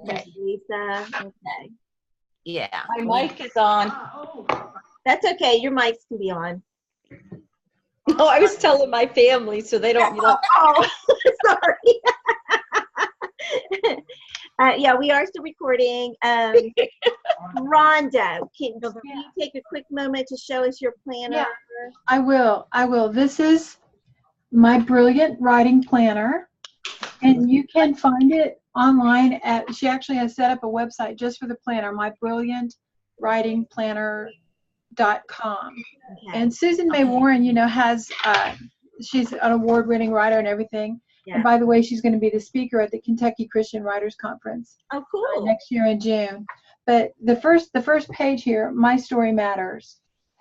Okay. Lisa. Okay. Yeah. My mic is on. That's okay. Your mics can be on. No, I was telling my family so they don't. Oh, sorry. Yeah, we are still recording. Rhonda, can you take a quick moment to show us your planner? Yeah, I will. This is my brilliant writing planner, and you can find it online she actually has set up a website just for the planner, mybrilliantwritingplanner.com. Okay. And Susan May Warren, has, she's an award-winning writer and everything. Yeah. And by the way, she's going to be the speaker at the Kentucky Christian Writers Conference Oh, cool. next year in June. But the first page here, My Story Matters.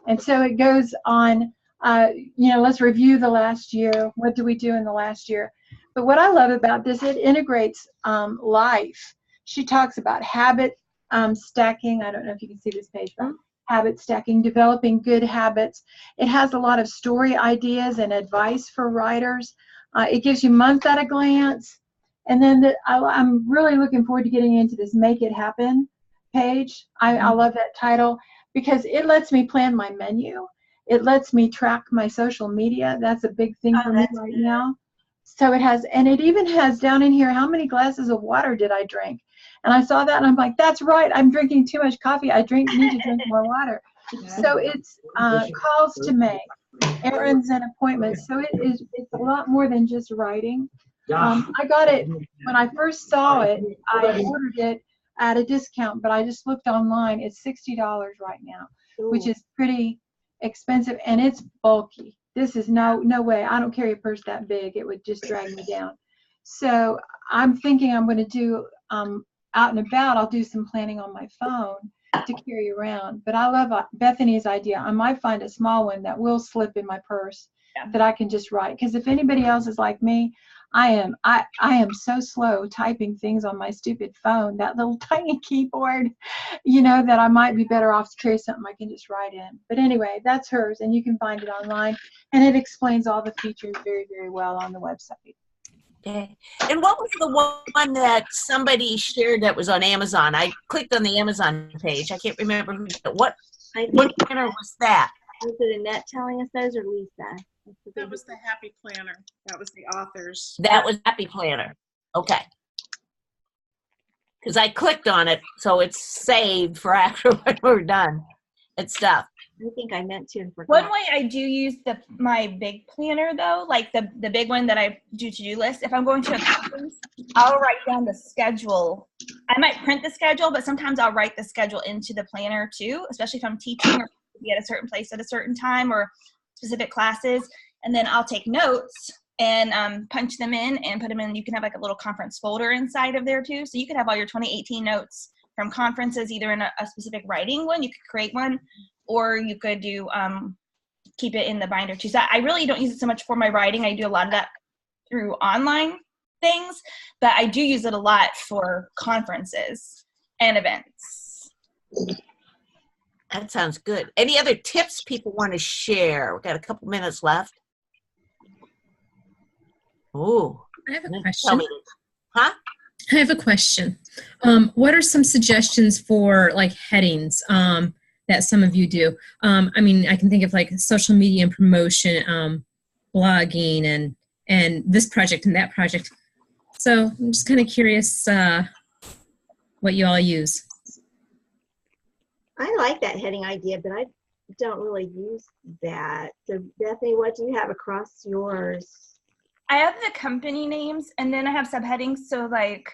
And so it goes on, let's review the last year. What did we do in the last year? But what I love about this, it integrates life. She talks about habit stacking. I don't know if you can see this page, but habit stacking, developing good habits. It has a lot of story ideas and advice for writers. It gives you months at a glance. And then I'm really looking forward to getting into this Make It Happen page. I love that title because it lets me plan my menu. It lets me track my social media. That's a big thing for me right now. So it has, and it even has down in here, how many glasses of water did I drink? And I saw that and I'm like, that's right, I'm drinking too much coffee. I need to drink more water. So it's calls to make, errands and appointments. So it's a lot more than just writing. I got it, when I first saw it, I ordered it at a discount, but I just looked online. It's $60 right now, which is pretty expensive, and it's bulky. This is no way. I don't carry a purse that big. It would just drag me down. So I'm thinking I'm going to do out and about. I'll do some planning on my phone to carry around. But I love Bethany's idea. I might find a small one that will slip in my purse that I can just write. Because if anybody else is like me, I am so slow typing things on my stupid phone, that little tiny keyboard, that I might be better off to carry something I can just write in. But anyway, that's hers, and you can find it online, and it explains all the features very, very well on the website. Okay. And what was the one that somebody shared that was on Amazon? I clicked on the Amazon page. I can't remember what planner was that? Was it Annette telling us those, or Lisa? That was the Happy Planner. That was the author's. That was Happy Planner. Okay. Because I clicked on it, so it's saved for after when we're done and stuff. I think I meant to and forgot. One way I do use my big planner though, like the big one that I do to-do list, if I'm going to a conference, I'll write down the schedule. I might print the schedule, but sometimes I'll write the schedule into the planner too, especially if I'm teaching or be at a certain place at a certain time or specific classes. And then I'll take notes and punch them in and put them in. You can have like a little conference folder inside of there too. So you could have all your 2018 notes from conferences, either in a specific writing one, you could create one, or you could do keep it in the binder too. So I really don't use it so much for my writing. I do a lot of that through online things, but I do use it a lot for conferences and events. That sounds good. Any other tips people want to share? We've got a couple minutes left. Oh, I have a question. Huh? I have a question. What are some suggestions for like headings that some of you do? I mean, I can think of like social media and promotion, blogging, and this project and that project. So I'm just kind of curious what you all use. I like that heading idea, but I don't really use that. So Bethany, what do you have across yours? I have the company names, and then I have subheadings. So like,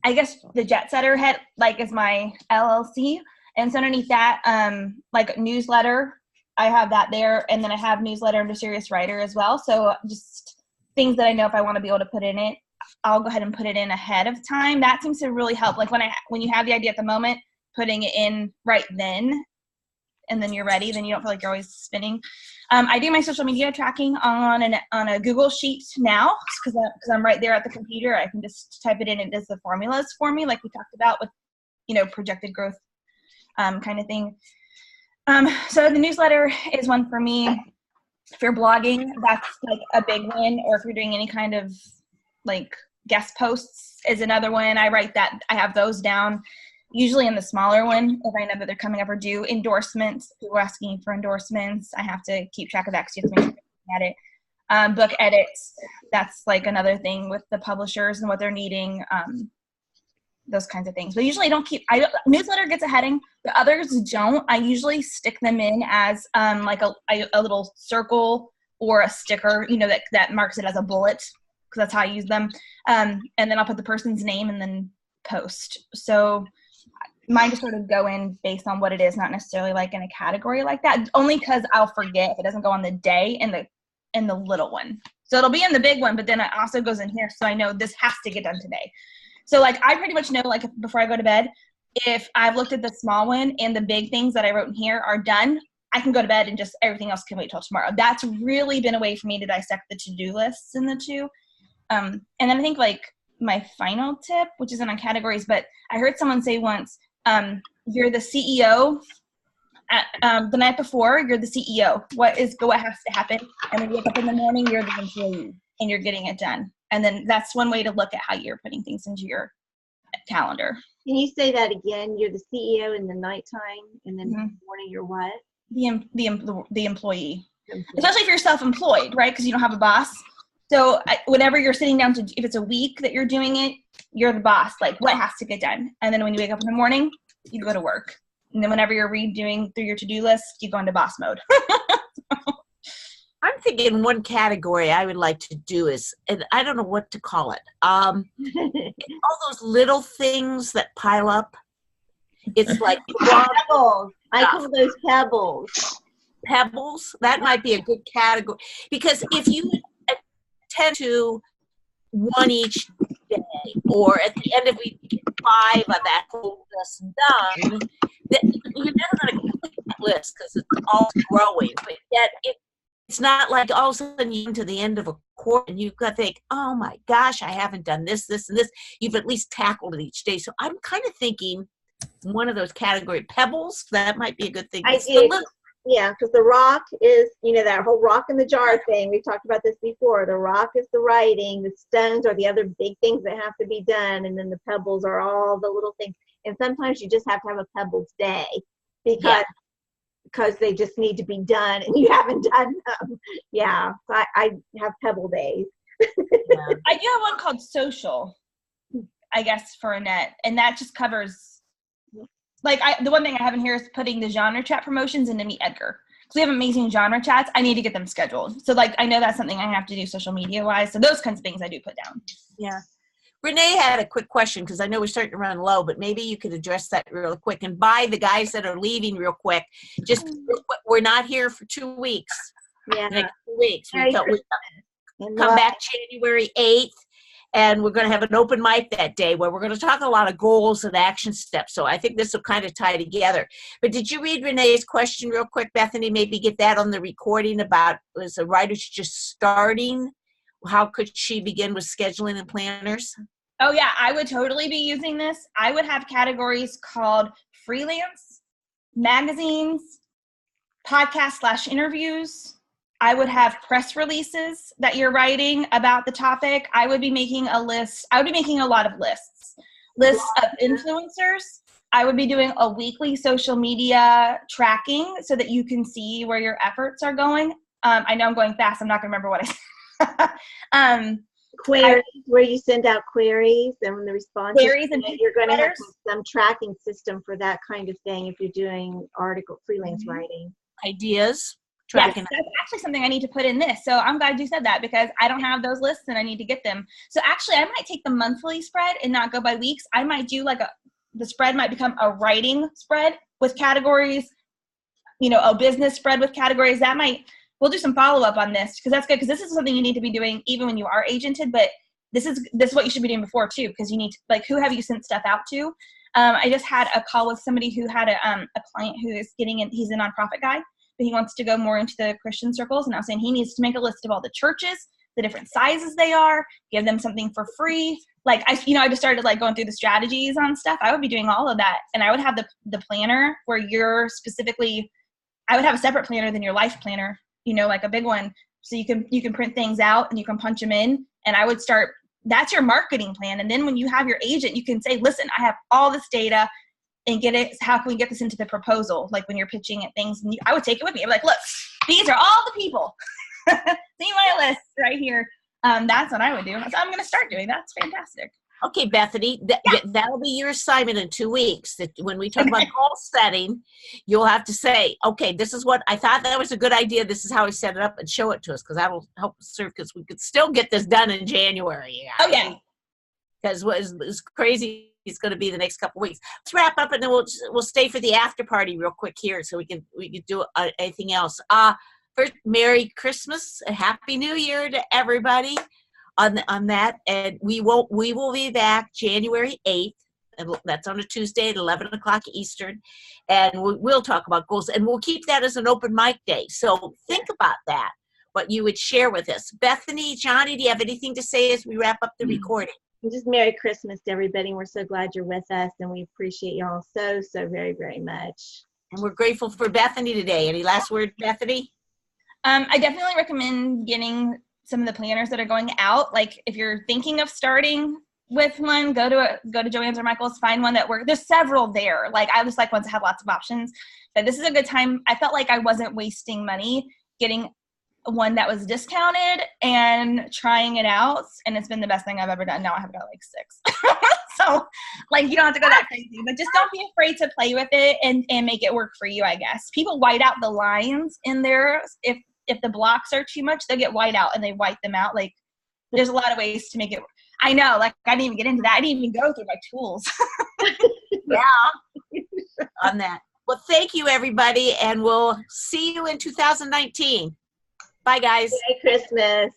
I guess the Jet Setter head like is my LLC, And so underneath that, like newsletter, I have that there. And then I have newsletter under Serious Writer as well. So just things that I know if I want to be able to put in it, I'll go ahead and put it in ahead of time. That seems to really help. Like when you have the idea at the moment, putting it in right then, and then you're ready, then you don't feel like you're always spinning. I do my social media tracking on a Google Sheet now because I'm right there at the computer. I can just type it in and it does the formulas for me, like we talked about with, projected growth kind of thing. So the newsletter is one for me. If you're blogging, that's like a big one. Or if you're doing any kind of like guest posts is another one. I write that. I have those down. Usually in the smaller one, if I know that they're coming up or due. Endorsements, people are asking for endorsements. I have to keep track of that because you have to make sure you're looking at it. Book edits, that's like another thing with the publishers and what they're needing, those kinds of things. But usually newsletter gets a heading, the others don't. I usually stick them in as like a little circle or a sticker, that marks it as a bullet because that's how I use them. And then I'll put the person's name and then post. So mine just sort of go in based on what it is, not necessarily like in a category like that, only because I'll forget if it doesn't go on the day in the little one. So it'll be in the big one, but then it also goes in here. So I know this has to get done today. So like, I pretty much know, like before I go to bed, if I've looked at the small one and the big things that I wrote in here are done, I can go to bed and just everything else can wait till tomorrow. That's really been a way for me to dissect the to-do lists in the two. And then I think like my final tip, which isn't on categories, but I heard someone say once, you're the CEO. The night before, you're the CEO. What has to happen? And when you wake up in the morning, you're the employee, and you're getting it done. And then that's one way to look at how you're putting things into your calendar. Can you say that again? You're the CEO in the nighttime, and then in the morning you're what? The employee. Especially if you're self-employed, right? Because you don't have a boss. So whenever you're sitting down if it's a week that you're doing it, you're the boss. Like, what has to get done? And then when you wake up in the morning, you go to work. And then whenever you're redoing through your to-do list, you go into boss mode. I'm thinking one category I would like to do is, and I don't know what to call it, all those little things that pile up. It's like pebbles. I call those pebbles. Pebbles? That might be a good category. Because if you attend to one each day, or at the end of week, 5 of that whole list done, then you're never going to complete that list because it's all growing. But yet it's not like all of a sudden you get to the end of a quarter and you've got to think, oh my gosh, I haven't done this, this, and this. You've at least tackled it each day. So I'm kind of thinking one of those category pebbles, that might be a good thing. Yeah, because the rock is, that whole rock in the jar thing. We've talked about this before. The rock is the writing. The stones are the other big things that have to be done. And then the pebbles are all the little things. And sometimes you just have to have a pebbles day because they just need to be done and you haven't done them. Yeah, so I have pebble days. I do have one called social, I guess, for Annette. And that just covers... Like the one thing I have in here is putting the genre chat promotions into Meet Edgar. Because we have amazing genre chats. I need to get them scheduled. So like I know that's something I have to do social media wise. So those kinds of things I do put down. Yeah. Renee had a quick question because I know we're starting to run low, but maybe you could address that real quick. And by the guys that are leaving real quick, just real quick, we're not here for 2 weeks. Yeah. Next 2 weeks. We come back January 8th. And we're going to have an open mic that day where we're going to talk a lot of goals and action steps. So I think this will kind of tie together. But did you read Renee's question real quick, Bethany? Maybe get that on the recording about, was a writer just starting? How could she begin with scheduling and planners? Oh, yeah. I would totally be using this. I would have categories called freelance, magazines, podcast/interviews. I would have press releases that you're writing about the topic. I would be making a list. I would be making a lot of lists of influencers. I would be doing a weekly social media tracking so that you can see where your efforts are going. I know I'm going fast. I'm not going to remember what I said. Queries, where you send out queries and when the response queries and you're going to have some tracking system for that kind of thing if you're doing freelance writing. Ideas. Tracking. Yes, that's actually something I need to put in this. So I'm glad you said that because I don't have those lists and I need to get them. So actually I might take the monthly spread and not go by weeks. I might do the spread might become a writing spread with categories, a business spread with categories. We'll do some follow-up on this because that's good, because this is something you need to be doing even when you are agented, but this is what you should be doing before too, because you need to, like, who have you sent stuff out to? I just had a call with somebody who had a client who is he's a nonprofit guy, but he wants to go more into the Christian circles, and I was saying he needs to make a list of all the churches, the different sizes they are, give them something for free. Like, I just started like going through the strategies on stuff. I would be doing all of that, and I would have the planner where you're specifically, I would have a separate planner than your life planner, like a big one. So you can print things out and you can punch them in, and I would start, that's your marketing plan. And then when you have your agent, you can say, listen, I have all this data, and how can we get this into the proposal? Like when you're pitching at things, and I would take it with me. I'm like, look, these are all the people. See my list right here. That's what I would do. So I'm going to start doing. That's fantastic. Okay, Bethany, that'll be your assignment in 2 weeks. That when we talk about goal setting, you'll have to say, okay, this is what I thought that was a good idea. This is how I set it up, and show it to us, because that'll help us serve, because we could still get this done in January. Oh, yeah. Because what is crazy is going to be the next couple weeks. Let's wrap up, and then we'll stay for the after party real quick here, so we can do anything else. First, Merry Christmas, a Happy New Year to everybody. On that, and we will be back January 8th, and that's on a Tuesday at 11 o'clock Eastern, and we'll talk about goals, and we'll keep that as an open mic day. So think about that, what you would share with us. Bethany, Johnny, do you have anything to say as we wrap up the recording? Just Merry Christmas to everybody. We're so glad you're with us, and we appreciate y'all so very, very much. And we're grateful for Bethany today. Any last word, Bethany? I definitely recommend getting some of the planners that are going out. Like, if you're thinking of starting with one, go to Joann's or Michael's, find one that works. There's several there. Like, I just like ones that have lots of options. But this is a good time. I felt like I wasn't wasting money getting one that was discounted and trying it out, and it's been the best thing I've ever done. Now I have got like 6. So, like, you don't have to go that crazy, but just don't be afraid to play with it and make it work for you, I guess. People white out the lines in there. If the blocks are too much, they'll get white out, and they white them out. Like, there's a lot of ways to make it work. I know, like, I didn't even get into that. I didn't even go through my tools. Yeah, on that. Well, thank you, everybody, and we'll see you in 2019. Bye, guys. Merry Christmas.